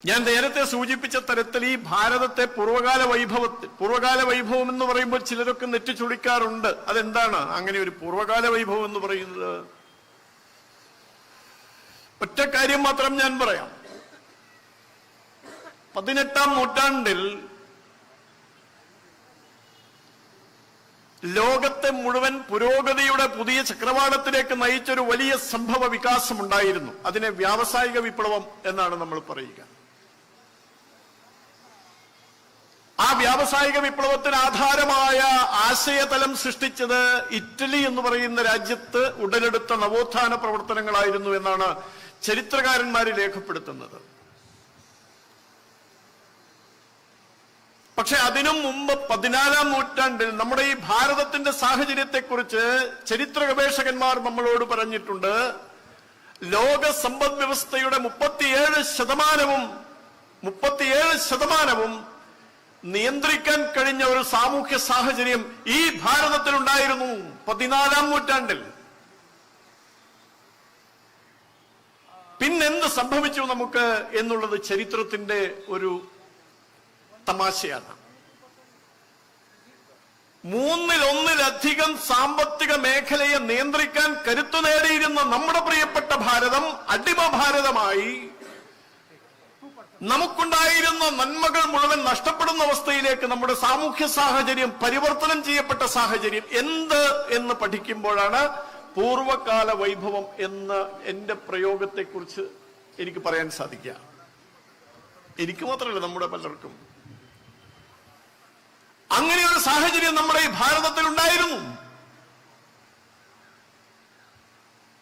ഞാൻ നേരത്തെ സൂചിപ്പിച്ച തരത്തിൽ ഈ ഭാരതത്തെ പൂർവകാല വൈഭവം എന്ന് പറയുമ്പോൾ ചിലരൊക്കെ നെറ്റിച്ചുളിക്കാറുണ്ട്. അതെന്താണ് അങ്ങനെ ഒരു പൂർവകാല വൈഭവം എന്ന് പറയുന്നത്? ഒറ്റ കാര്യം മാത്രം ഞാൻ പറയാം. 18ാം നൂറ്റാണ്ടിൽ ലോകത്തെ മുഴുവൻ പുരോഗതിയുടെ പുതിയ ചക്രവാളത്തിലേക്ക് നയിച്ചൊരു വലിയ സംഭവ വികാസം ഉണ്ടായിരുന്നു. അതിനെ വ്യാവസായിക വിപ്ലവം എന്നാണ് നമ്മൾ പറയുക. ആ വ്യാവസായിക വിപ്ലവത്തിന് ആധാരമായ ആശയതലം സൃഷ്ടിച്ചത് ഇറ്റലി എന്ന് പറയുന്ന രാജ്യത്ത് ഉടലെടുത്ത നവോത്ഥാന പ്രവർത്തനങ്ങളായിരുന്നു എന്നാണ് ചരിത്രകാരന്മാർ രേഖപ്പെടുത്തുന്നത്. പക്ഷെ അതിനും മുമ്പ് 14ാം നൂറ്റാണ്ടിൽ നമ്മുടെ ഈ ഭാരതത്തിന്റെ സാഹചര്യത്തെക്കുറിച്ച് ചരിത്ര ഗവേഷകന്മാർ നമ്മളോട് പറഞ്ഞിട്ടുണ്ട്. ലോക സമ്പദ് വ്യവസ്ഥയുടെ 37% നിയന്ത്രിക്കാൻ കഴിഞ്ഞ ഒരു സാമൂഹ്യ സാഹചര്യം ഈ ഭാരതത്തിലുണ്ടായിരുന്നു 14ാം നൂറ്റാണ്ടിൽ. പിന്നെന്ത് സംഭവിച്ചു നമുക്ക് എന്നുള്ളത് ചരിത്രത്തിന്റെ ഒരു തമാശയാണ്. 1/3 സാമ്പത്തിക മേഖലയെ നിയന്ത്രിക്കാൻ കരുത്തു നേടിയിരുന്ന നമ്മുടെ പ്രിയപ്പെട്ട ഭാരതം അടിമ ഭാരതമായി നമുക്കുണ്ടായിരുന്ന നന്മകൾ മുഴുവൻ നഷ്ടപ്പെടുന്ന അവസ്ഥയിലേക്ക് നമ്മുടെ സാമൂഹ്യ സാഹചര്യം പരിവർത്തനം ചെയ്യപ്പെട്ട സാഹചര്യം എന്ന് പഠിക്കുമ്പോഴാണ് പൂർവകാല വൈഭവം എന്ന എന്റെ പ്രയോഗത്തെക്കുറിച്ച് എനിക്ക് പറയാൻ സാധിക്കുക. എനിക്ക് മാത്രമല്ല, നമ്മുടെ പലർക്കും അങ്ങനെ ഒരു സാഹചര്യം നമ്മുടെ ഈ ഭാരതത്തിൽ ഉണ്ടായിരുന്നു.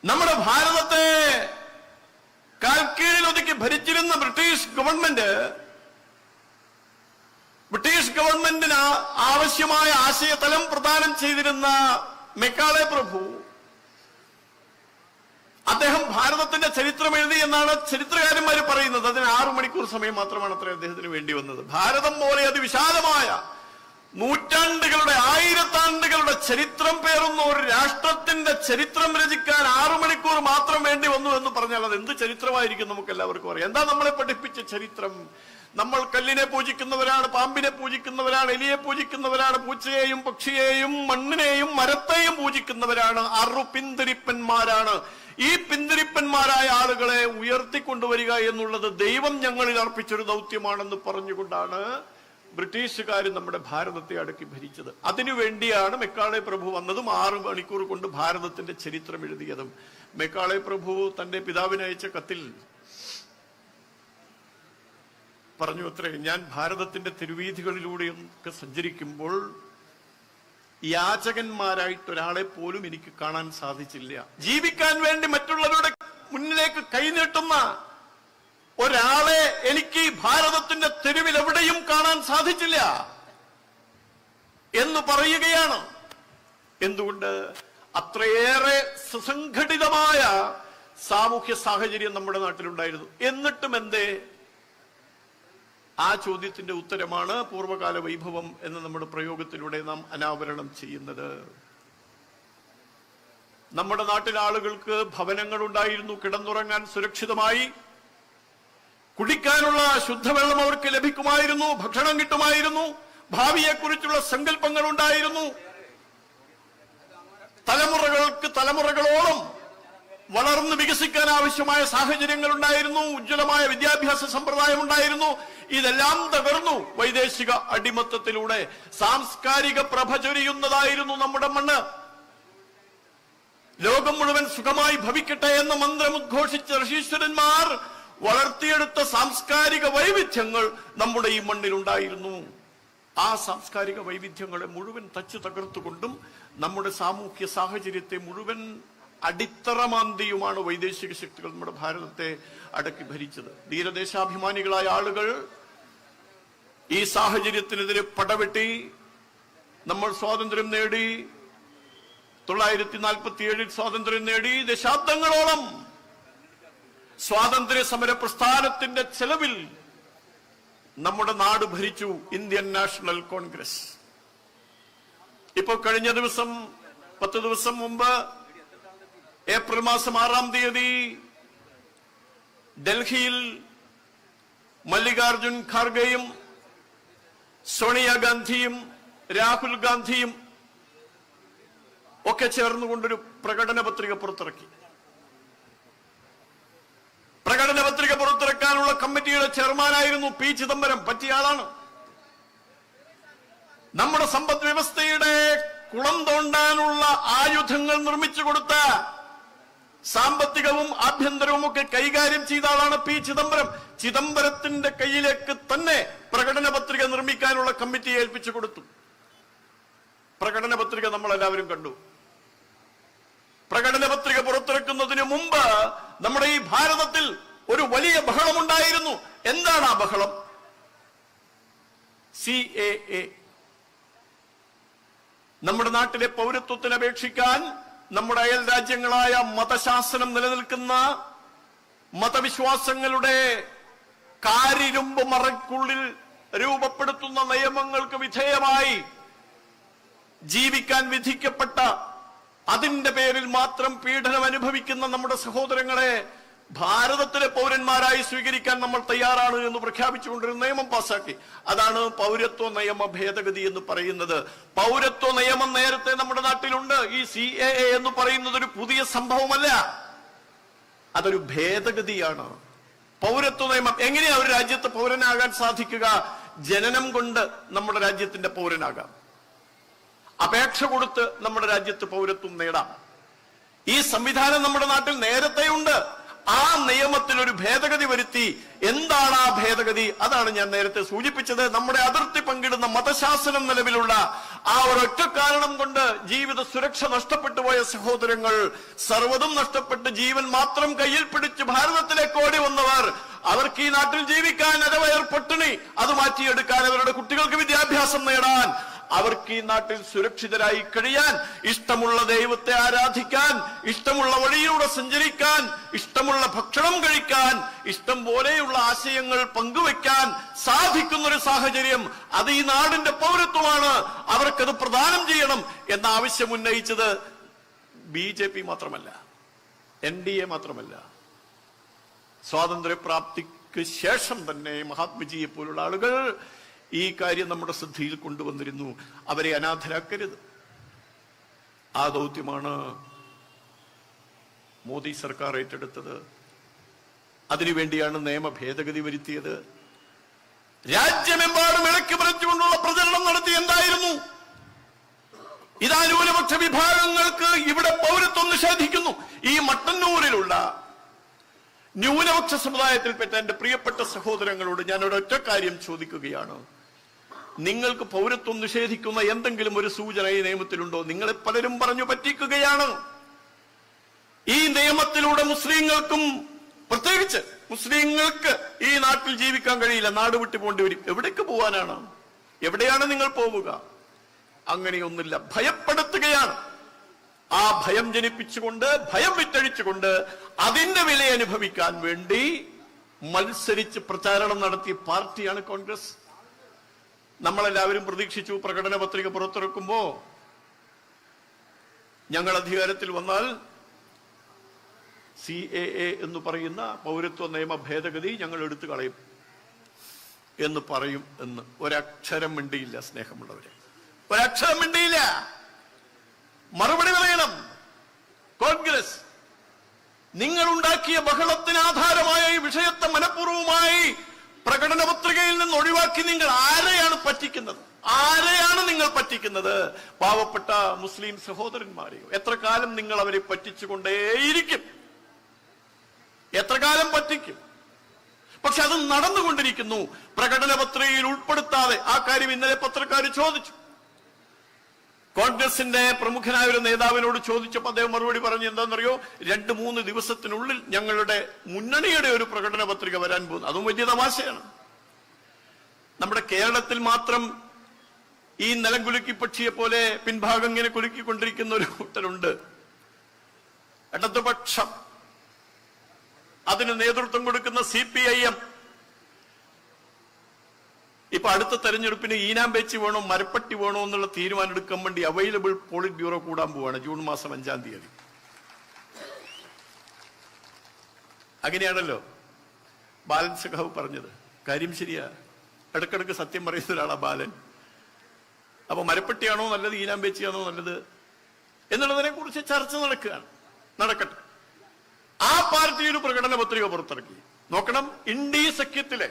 നമ്മുടെ ഭാരതത്തെ കാൽക്കീഴിൽ ഒതുക്കി ഭരിച്ചിരുന്ന ബ്രിട്ടീഷ് ഗവൺമെന്റിന് ആവശ്യമായ ആശയതലം പ്രദാനം ചെയ്തിരുന്ന മെക്കാളെ പ്രഭു, അദ്ദേഹം ഭാരതത്തിന്റെ ചരിത്രം എഴുതി എന്നാണ് ചരിത്രകാരന്മാർ പറയുന്നത്. അതിന് 6 മണിക്കൂർ സമയം മാത്രമാണ് അത്ര അദ്ദേഹത്തിന് വേണ്ടി വന്നത്. ഭാരതം പോലെ അതിവിശാലമായ നൂറ്റാണ്ടുകളുടെ, ആയിരത്താണ്ടുകളുടെ ചരിത്രം പേറുന്ന ഒരു രാഷ്ട്രത്തിന്റെ ചരിത്രം രചിക്കാൻ 6 മണിക്കൂർ മാത്രം വേണ്ടി വന്നു എന്ന് പറഞ്ഞാൽ അത് എന്ത് ചരിത്രമായിരിക്കും നമുക്ക് എല്ലാവർക്കും അറിയാം. എന്താ നമ്മളെ പഠിപ്പിച്ച ചരിത്രം? നമ്മൾ കല്ലിനെ പൂജിക്കുന്നവരാണ്, പാമ്പിനെ പൂജിക്കുന്നവരാണ്, എലിയെ പൂജിക്കുന്നവരാണ്, പൂച്ചയെയും പക്ഷിയെയും മണ്ണിനെയും മരത്തെയും പൂജിക്കുന്നവരാണ്, പിന്തിരിപ്പന്മാരാണ്. ഈ പിന്തിരിപ്പന്മാരായ ആളുകളെ ഉയർത്തിക്കൊണ്ടുവരിക എന്നുള്ളത് ദൈവം ഞങ്ങളിൽ അർപ്പിച്ചൊരു ദൗത്യമാണെന്ന് പറഞ്ഞുകൊണ്ടാണ് ബ്രിട്ടീഷുകാർ നമ്മുടെ ഭാരതത്തെ അടക്കി ഭരിച്ചത്. അതിനുവേണ്ടിയാണ് മെക്കാളെ പ്രഭു വന്നതും 6 മണിക്കൂർ കൊണ്ട് ഭാരതത്തിന്റെ ചരിത്രം എഴുതിയതും. മെക്കാളെ പ്രഭു തന്റെ പിതാവിന് അയച്ച കത്തിൽ പറഞ്ഞു അത്രേ, ഞാൻ ഭാരതത്തിന്റെ തെരുവീഥികളിലൂടെയൊക്കെ സഞ്ചരിക്കുമ്പോൾ യാചകന്മാരായിട്ടൊരാളെ പോലും എനിക്ക് കാണാൻ സാധിച്ചില്ല. ജീവിക്കാൻ വേണ്ടി മറ്റുള്ളവരുടെ മുന്നിലേക്ക് കൈനീട്ടുന്ന ഒരാളെ എനിക്ക് ഈ ഭാരതത്തിന്റെ തെരുവിൽ എവിടെയും കാണാൻ സാധിച്ചില്ല എന്ന് പറയുകയാണ്. എന്തുകൊണ്ട്? അത്രയേറെ സുസംഘടിതമായ സാമൂഹ്യ സാഹചര്യം നമ്മുടെ നാട്ടിലുണ്ടായിരുന്നു. എന്നിട്ടും എന്തേ? ആ ചോദ്യത്തിന്റെ ഉത്തരമാണ് പൂർവകാല വൈഭവം എന്ന നമ്മുടെ പ്രയോഗത്തിലൂടെ നാം അനാവരണം ചെയ്യുന്നത്. നമ്മുടെ നാട്ടിലെ ആളുകൾക്ക് ഭവനങ്ങൾ ഉണ്ടായിരുന്നു, കിടന്നുറങ്ങാൻ സുരക്ഷിതമായി, കുടിക്കാനുള്ള ശുദ്ധവെള്ളം അവർക്ക് ലഭിക്കുമായിരുന്നു, ഭക്ഷണം കിട്ടുമായിരുന്നു, ഭാവിയെക്കുറിച്ചുള്ള സങ്കല്പങ്ങൾ ഉണ്ടായിരുന്നു. തലമുറകളോളം വളർന്ന് വികസിക്കാൻ ആവശ്യമായ സാഹചര്യങ്ങൾ ഉണ്ടായിരുന്നു, ഉജ്ജ്വലമായ വിദ്യാഭ്യാസ സമ്പ്രദായം ഉണ്ടായിരുന്നു. ഇതെല്ലാം തകർന്നു വൈദേശിക അടിമത്തത്തിലൂടെ. സാംസ്കാരിക പ്രഭ ചൊരിയുന്നതായിരുന്നു നമ്മുടെ മണ്ണ്. ലോകം മുഴുവൻ സുഖമായി ഭവിക്കട്ടെ എന്ന മന്ത്രം ഉദ്ഘോഷിച്ച ഋഷീശ്വരന്മാർ വളർത്തിയെടുത്ത സാംസ്കാരിക വൈവിധ്യങ്ങൾ നമ്മുടെ ഈ മണ്ണിലുണ്ടായിരുന്നു. ആ സാംസ്കാരിക വൈവിധ്യങ്ങളെ മുഴുവൻ തച്ചു തകർത്തുകൊണ്ടും നമ്മുടെ സാമൂഹ്യ സാഹചര്യത്തെ മുഴുവൻ അടിത്തറമാന്തിയുമാണ് വൈദേശിക ശക്തികൾ നമ്മുടെ ഭാരതത്തെ അടക്കി ഭരിച്ചത്. ധീരദേശാഭിമാനികളായ ആളുകൾ ഈ സാഹചര്യത്തിനെതിരെ പടവെട്ടി നമ്മൾ സ്വാതന്ത്ര്യം നേടി. 947 സ്വാതന്ത്ര്യം നേടി. ദശാബ്ദങ്ങളോളം സ്വാതന്ത്ര്യ സമര പ്രസ്ഥാനത്തിന്റെ ചെലവിൽ നമ്മുടെ നാട് ഭരിച്ചു ഇന്ത്യൻ നാഷണൽ കോൺഗ്രസ്. ഇപ്പോ കഴിഞ്ഞ ദിവസം 10 ദിവസം മുമ്പ് ഏപ്രിൽ മാസം 6-ാം തീയതി ഡൽഹിയിൽ മല്ലികാർജുൻ ഖാർഗെയും സോണിയാഗാന്ധിയും രാഹുൽ ഗാന്ധിയും ഒക്കെ ചേർന്നുകൊണ്ടൊരു പ്രകടന പത്രിക പുറത്തിറക്കി. പ്രകടന പത്രിക പുറത്തിറക്കാനുള്ള കമ്മിറ്റിയുടെ ചെയർമാനായിരുന്നു പി ചിദംബരം. പറ്റിയ ആളാണ്. നമ്മുടെ സമ്പദ് വ്യവസ്ഥയുടെ കുളം തോണ്ടാനുള്ള ആയുധങ്ങൾ നിർമ്മിച്ചു കൊടുത്ത, സാമ്പത്തികവും ആഭ്യന്തരവും ഒക്കെ കൈകാര്യം ചെയ്ത ആളാണ് പി ചിദംബരം. ചിദംബരത്തിന്റെ കയ്യിലേക്ക് തന്നെ പ്രകടന പത്രിക നിർമ്മിക്കാനുള്ള കമ്മിറ്റിയെ ഏൽപ്പിച്ചു കൊടുത്തു. പ്രകടന പത്രിക നമ്മളെല്ലാവരും കണ്ടു. പ്രകടന പത്രിക പുറത്തിറക്കുന്നതിന് മുമ്പ് നമ്മുടെ ഈ ഭാരതത്തിൽ ഒരു വലിയ ബഹളമുണ്ടായിരുന്നു. എന്താണ് ആ ബഹളം? CAA. നമ്മുടെ നാട്ടിലെ പൗരത്വത്തിന് അപേക്ഷിക്കാൻ നമ്മുടെ അയൽ രാജ്യങ്ങളായ മതശാസനം നിലനിൽക്കുന്ന മതവിശ്വാസങ്ങളുടെ കാരിരുമ്പ് മറയ്ക്കുള്ളിൽ രൂപപ്പെടുത്തുന്ന നിയമങ്ങൾക്ക് വിധേയമായി ജീവിക്കാൻ വിധിക്കപ്പെട്ട, അതിന്റെ പേരിൽ മാത്രം പീഡനം അനുഭവിക്കുന്ന നമ്മുടെ സഹോദരങ്ങളെ ഭാരതത്തിലെ പൗരന്മാരായി സ്വീകരിക്കാൻ നമ്മൾ തയ്യാറാണ് എന്ന് പ്രഖ്യാപിച്ചുകൊണ്ടൊരു നിയമം പാസാക്കി. അതാണ് പൗരത്വ നിയമ ഭേദഗതി എന്ന് പറയുന്നത്. പൗരത്വ നിയമം നേരത്തെ നമ്മുടെ നാട്ടിലുണ്ട്. ഈ CAA എന്ന് പറയുന്നത് ഒരു പുതിയ സംഭവമല്ല, അതൊരു ഭേദഗതിയാണ്. പൗരത്വ നിയമം എങ്ങനെയാ ഒരു രാജ്യത്ത് പൗരനാകാൻ സാധിക്കുക? ജനനം കൊണ്ട് നമ്മുടെ രാജ്യത്തിന്റെ പൗരനാകാം, അപേക്ഷ കൊടുത്ത് നമ്മുടെ രാജ്യത്ത് പൗരത്വം നേടാം. ഈ സംവിധാനം നമ്മുടെ നാട്ടിൽ നേരത്തെയുണ്ട്. ആ നിയമത്തിൽ ഒരു ഭേദഗതി വരുത്തി. എന്താണ് ആ ഭേദഗതി? അതാണ് ഞാൻ നേരത്തെ സൂചിപ്പിച്ചത്. നമ്മുടെ അതിർത്തി പങ്കിടുന്ന മതശാസനം നിലവിലുള്ള ആ ഒരൊറ്റ കാരണം കൊണ്ട് ജീവിത സുരക്ഷ നഷ്ടപ്പെട്ടു പോയ സഹോദരങ്ങൾ, സർവ്വതും നഷ്ടപ്പെട്ട് ജീവൻ മാത്രം കയ്യിൽ പിടിച്ച് ഭാരതത്തിലേക്ക് ഓടി വന്നവർ, അവർക്ക് ഈ നാട്ടിൽ ജീവിക്കാൻ, അരവയർ പട്ടിണി അത് മാറ്റിയെടുക്കാൻ, അവരുടെ കുട്ടികൾക്ക് വിദ്യാഭ്യാസം നേടാൻ, അവർക്ക് ഈ നാട്ടിൽ സുരക്ഷിതരായി കഴിയാൻ, ഇഷ്ടമുള്ള ദൈവത്തെ ആരാധിക്കാൻ, ഇഷ്ടമുള്ള വഴിയിലൂടെ സഞ്ചരിക്കാൻ, ഇഷ്ടമുള്ള ഭക്ഷണം കഴിക്കാൻ, ഇഷ്ടം പോലെയുള്ള ആശയങ്ങൾ പങ്കുവെക്കാൻ സാധിക്കുന്ന ഒരു സാഹചര്യം, അത് ഈ നാടിന്റെ പൗരത്വമാണ്. അവർക്കത് പ്രദാനം ചെയ്യണം എന്ന ആവശ്യം ഉന്നയിച്ചത് BJP മാത്രമല്ല, NDA മാത്രമല്ല. സ്വാതന്ത്ര്യപ്രാപ്തിക്ക് ശേഷം തന്നെ മഹാത്മജിയെ പോലുള്ള ആളുകൾ ഈ കാര്യം നമ്മുടെ ശ്രദ്ധയിൽ കൊണ്ടുവന്നിരുന്നു. അവരെ അനാഥരാക്കരുത്. ആ ദൗത്യമാണ് മോദി സർക്കാർ ഏറ്റെടുത്തത്. അതിനുവേണ്ടിയാണ് നിയമ ഭേദഗതി വരുത്തിയത്. രാജ്യമെമ്പാടും ഇളക്കി മറിച്ചുകൊണ്ടുള്ള പ്രചരണം നടത്തി. എന്തായിരുന്നു? ഇതാ ന്യൂനപക്ഷ വിഭാഗങ്ങൾക്ക് ഇവിടെ പൗരത്വം നിഷേധിക്കുന്നു. ഈ മട്ടന്നൂരിലുള്ള ന്യൂനപക്ഷ സമുദായത്തിൽപ്പെട്ട എന്റെ പ്രിയപ്പെട്ട സഹോദരങ്ങളോട് ഞാൻ ഒരൊറ്റ കാര്യം ചോദിക്കുകയാണ്. നിങ്ങൾക്ക് പൗരത്വം നിഷേധിക്കുന്ന എന്തെങ്കിലും ഒരു സൂചന ഈ നിയമത്തിലുണ്ടോ? നിങ്ങളെ പലരും പറഞ്ഞു പറ്റിക്കുകയാണ്. ഈ നിയമത്തിലൂടെ മുസ്ലിങ്ങൾക്കും, പ്രത്യേകിച്ച് മുസ്ലിങ്ങൾക്ക് ഈ നാട്ടിൽ ജീവിക്കാൻ കഴിയില്ല, നാട് വിട്ടു പോകേണ്ടി വരും. എവിടേക്ക് പോവാനാണ്? എവിടെയാണ് നിങ്ങൾ പോവുക? അങ്ങനെയൊന്നുമില്ല. ഭയപ്പെടുത്തുകയാണ്. ആ ഭയം ജനിപ്പിച്ചുകൊണ്ട്, ഭയം വിറ്റഴിച്ചുകൊണ്ട് അതിന്റെ വില അനുഭവിക്കാൻ വേണ്ടി മത്സരിച്ച് പ്രചാരണം നടത്തിയ പാർട്ടിയാണ് കോൺഗ്രസ്. നമ്മളെല്ലാവരും പ്രതീക്ഷിച്ചു പ്രകടന പത്രിക പുറത്തിറക്കുമ്പോ ഞങ്ങൾ അധികാരത്തിൽ വന്നാൽ CAA എന്ന് പറയുന്ന പൗരത്വ നിയമ ഭേദഗതി ഞങ്ങൾ എടുത്തു കളയും എന്ന് പറയും എന്ന്. ഒരക്ഷരം മിണ്ടിയില്ല. സ്നേഹമുള്ളവരെ, ഒരക്ഷരം മിണ്ടിയില്ല. മറുപടി പറയണം. കോൺഗ്രസ് നിങ്ങൾ ഉണ്ടാക്കിയ ബഹളത്തിന് ആധാരമായ ഈ വിഷയത്തെ മനഃപൂർവ്വമായി പ്രകടന പത്രികയിൽ നിന്ന് ഒഴിവാക്കി നിങ്ങൾ ആരെയാണ് പറ്റിക്കുന്നത്? ആരെയാണ് നിങ്ങൾ പറ്റിക്കുന്നത്? പാവപ്പെട്ട മുസ്ലിം സഹോദരന്മാരെയോ? എത്ര കാലം നിങ്ങൾ അവരെ പറ്റിച്ചുകൊണ്ടേയിരിക്കും? എത്ര കാലം പറ്റിക്കും? പക്ഷെ അത് നടന്നുകൊണ്ടിരിക്കുന്നു. പ്രകടന പത്രികയിൽ ഉൾപ്പെടുത്താതെ ആ കാര്യം ഇന്നലെ പത്രക്കാർ ചോദിച്ചു. കോൺഗ്രസിന്റെ പ്രമുഖനായ ഒരു നേതാവിനോട് ചോദിച്ചപ്പോൾ അദ്ദേഹം മറുപടി പറഞ്ഞു. എന്താണെന്നറിയോ? 2-3 ദിവസത്തിനുള്ളിൽ ഞങ്ങളുടെ മുന്നണിയുടെ ഒരു പ്രകടന പത്രിക വരാൻ പോകുന്നു. അതും വലിയ തമാശയാണ്. നമ്മുടെ കേരളത്തിൽ മാത്രം ഈ നിലം കുലുക്കി പക്ഷിയെ പോലെ പിൻഭാഗം ഇങ്ങനെ കുലുക്കിക്കൊണ്ടിരിക്കുന്ന ഒരു കൂട്ടരുണ്ട്. ഇടതുപക്ഷം, അതിന് നേതൃത്വം കൊടുക്കുന്ന CPIM. ഇപ്പൊ അടുത്ത തെരഞ്ഞെടുപ്പിന് ഈനാമ്പേച്ചി വേണോ മരപ്പട്ടി വേണോ എന്നുള്ള തീരുമാനം എടുക്കാൻ വേണ്ടി അവൈലബിൾ പോളിറ്റ് ബ്യൂറോ കൂടാൻ പോവാണ് ജൂൺ മാസം 5-ാം തീയതി. അങ്ങനെയാണല്ലോ ബാലൻ സഖാവ് പറഞ്ഞത്. കാര്യം ശരിയാ. ഇടക്കിടക്ക് സത്യം പറയുന്ന ഒരാളാ ബാലൻ. അപ്പൊ മരപ്പെട്ടിയാണോ നല്ലത്, ഈനാമ്പേച്ചിയാണോ നല്ലത് എന്നുള്ളതിനെ കുറിച്ച് ചർച്ച നടക്കട്ടെ. ആ പാർട്ടി ഒരു പ്രകടന പത്രിക പുറത്തിറക്കി. നോക്കണം, ഇന്ത്യ സഖ്യത്തിലെ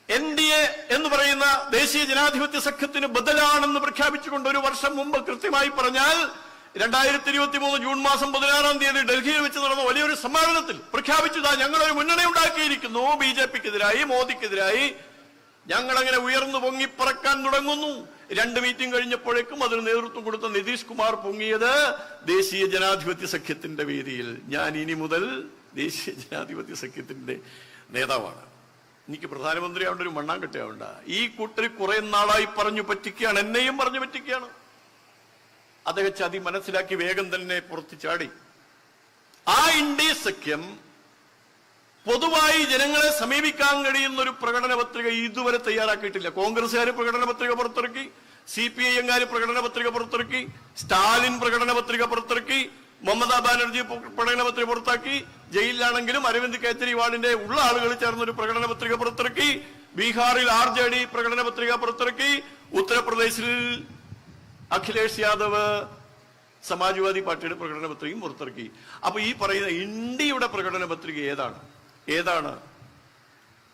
NDA എന്ന് പറയുന്ന ദേശീയ ജനാധിപത്യ സഖ്യത്തിന് ബദലാണെന്ന് പ്രഖ്യാപിച്ചുകൊണ്ട് ഒരു വർഷം മുമ്പ്, കൃത്യമായി പറഞ്ഞാൽ 2023 ജൂൺ മാസം 16-ാം തീയതി ഡൽഹിയിൽ വെച്ച് നടന്ന വലിയൊരു സമ്മേളനത്തിൽ പ്രഖ്യാപിച്ചതാ, ഞങ്ങളൊരു മുന്നണി ഉണ്ടാക്കിയിരിക്കുന്നു BJPക്കെതിരായി, മോദിക്കെതിരായി. ഞങ്ങളങ്ങനെ ഉയർന്നു പൊങ്ങിപ്പറക്കാൻ തുടങ്ങുന്നു. 2 മീറ്റിംഗ് കഴിഞ്ഞപ്പോഴേക്കും അതിന് നേതൃത്വം കൊടുത്ത നിതീഷ് കുമാർ പൊങ്ങിയത് ദേശീയ ജനാധിപത്യ സഖ്യത്തിന്റെ വേദിയിൽ, ഞാൻ ഇനി മുതൽ ദേശീയ ജനാധിപത്യ സഖ്യത്തിന്റെ നേതാവാണ്, എനിക്ക് പ്രധാനമന്ത്രിയാവേണ്ട ഒരു മണ്ണാങ്കട്ടയാവണ്ട. ഈ കൂട്ടർ കുറെ നാളായി പറഞ്ഞു പറ്റിക്കുകയാണ്, എന്നെയും പറഞ്ഞു പറ്റിക്കുകയാണ്. അദ്ദേഹം ചതി മനസ്സിലാക്കി വേഗം തന്നെ പുറത്തു ചാടി. ആ ഇന്ത്യ സഖ്യം പൊതുവായി ജനങ്ങളെ സമീപിക്കാൻ കഴിയുന്ന ഒരു പ്രകടന പത്രിക ഇതുവരെ തയ്യാറാക്കിയിട്ടില്ല. കോൺഗ്രസുകാർ പ്രകടന പത്രിക പുറത്തിറക്കി, CPIM-കാര് പ്രകടന പത്രിക പുറത്തിറക്കി, സ്റ്റാലിൻ പ്രകടന പത്രിക പുറത്തിറക്കി, മമതാ ബാനർജി പ്രകടന പത്രിക പുറത്താക്കി, ജയിലിലാണെങ്കിലും അരവിന്ദ് കെജ്രിവാളിന്റെ ഉള്ള ആളുകൾ ചേർന്നൊരു പ്രകടന പത്രിക പുറത്തിറക്കി, ബീഹാറിൽ RJD പ്രകടന പത്രിക പുറത്തിറക്കി, ഉത്തർപ്രദേശിൽ അഖിലേഷ് യാദവ് സമാജ്വാദി പാർട്ടിയുടെ പ്രകടന പത്രികയും പുറത്തിറക്കി. അപ്പൊ ഈ പറയുന്ന ഇന്ത്യയുടെ പ്രകടന പത്രിക ഏതാണ്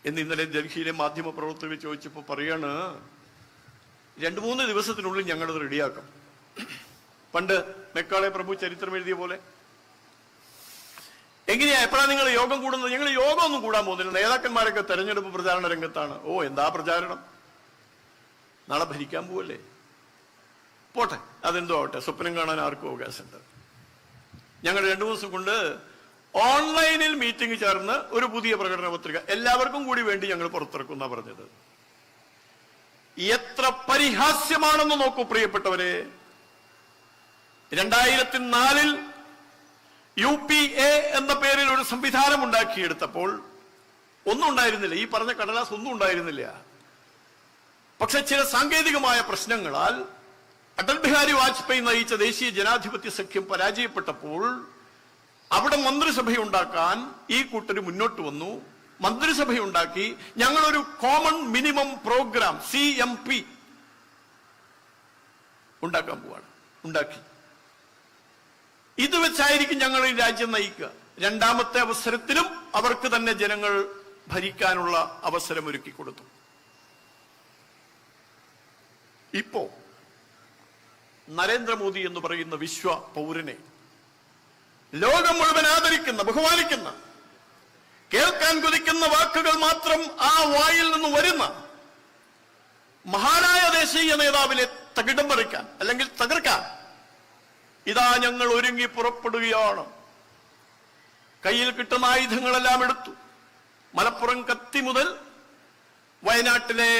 എന്ന് ഇന്നലെ ഡൽഹിയിലെ മാധ്യമ പ്രവർത്തകർ ചോദിച്ചപ്പോ പറയാണ്, 2-3 ദിവസത്തിനുള്ളിൽ ഞങ്ങളത് റെഡിയാക്കും. പണ്ട് മെക്കാളെ പ്രഭു ചരിത്രം എഴുതിയ പോലെ. എങ്ങനെയാ, എപ്പോഴാണ് നിങ്ങൾ യോഗം കൂടുന്നത്? ഞങ്ങൾ യോഗമൊന്നും കൂടാൻ പോകുന്നില്ല, നേതാക്കന്മാരൊക്കെ തെരഞ്ഞെടുപ്പ് പ്രചാരണ രംഗത്താണ്. ഓ, എന്താ പ്രചാരണം, നാളെ ഭരിക്കാൻ പോവല്ലേ, പോട്ടെ, അതെന്തോ ആവട്ടെ, സ്വപ്നം കാണാൻ ആർക്കും അവകാശമുണ്ട്. ഞങ്ങൾ 2 ദിവസം കൊണ്ട് ഓൺലൈനിൽ മീറ്റിംഗ് ചേർന്ന് ഒരു പുതിയ പ്രകടന പത്രിക എല്ലാവർക്കും കൂടി വേണ്ടി ഞങ്ങൾ പുറത്തിറക്കുന്ന പറഞ്ഞത്. എത്ര പരിഹാസ്യമാണെന്ന് നോക്കൂ പ്രിയപ്പെട്ടവരെ. 2004 UPA എന്ന പേരിൽ ഒരു സംവിധാനം ഉണ്ടാക്കിയെടുത്തപ്പോൾ ഒന്നും ഉണ്ടായിരുന്നില്ല, ഈ പറഞ്ഞ കടലാസ് ഒന്നും ഉണ്ടായിരുന്നില്ല. പക്ഷെ ചില സാങ്കേതികമായ പ്രശ്നങ്ങളാൽ അടൽ ബിഹാരി വാജ്പേയി നയിച്ച ദേശീയ ജനാധിപത്യ സഖ്യം പരാജയപ്പെട്ടപ്പോൾ അവിടെ മന്ത്രിസഭയുണ്ടാക്കാൻ ഈ കൂട്ടർ മുന്നോട്ട് വന്നു. മന്ത്രിസഭയുണ്ടാക്കി ഞങ്ങളൊരു കോമൺ മിനിമം പ്രോഗ്രാം CMP ഉണ്ടാക്കാൻ പോവാണ്. ഉണ്ടാക്കി. ഇത് വെച്ചായിരിക്കും ഞങ്ങൾ ഈ രാജ്യം നയിക്കുക. 2ാമത്തെ അവസരത്തിലും അവർക്ക് തന്നെ ജനങ്ങൾ ഭരിക്കാനുള്ള അവസരം ഒരുക്കി കൊടുത്തു. ഇപ്പോ നരേന്ദ്രമോദി എന്ന് പറയുന്ന വിശ്വ പൗരനെ ലോകം മുഴുവൻ ആദരിക്കുന്ന, ബഹുമാനിക്കുന്ന, കേൾക്കാൻ കൊതിക്കുന്ന വാക്കുകൾ മാത്രം ആ വായിൽ നിന്ന് വരുന്ന മഹാനായ ദേശീയ നേതാവിനെ തകിടം മറിക്കാൻ അല്ലെങ്കിൽ തകർക്കാൻ ഇതാ ഞങ്ങൾ ഒരുങ്ങി പുറപ്പെടുകയാണ്. കയ്യിൽ കിട്ടുന്ന ആയുധങ്ങളെല്ലാം എടുത്തു. മലപ്പുറം കത്തി മുതൽ വയനാട്ടിലെ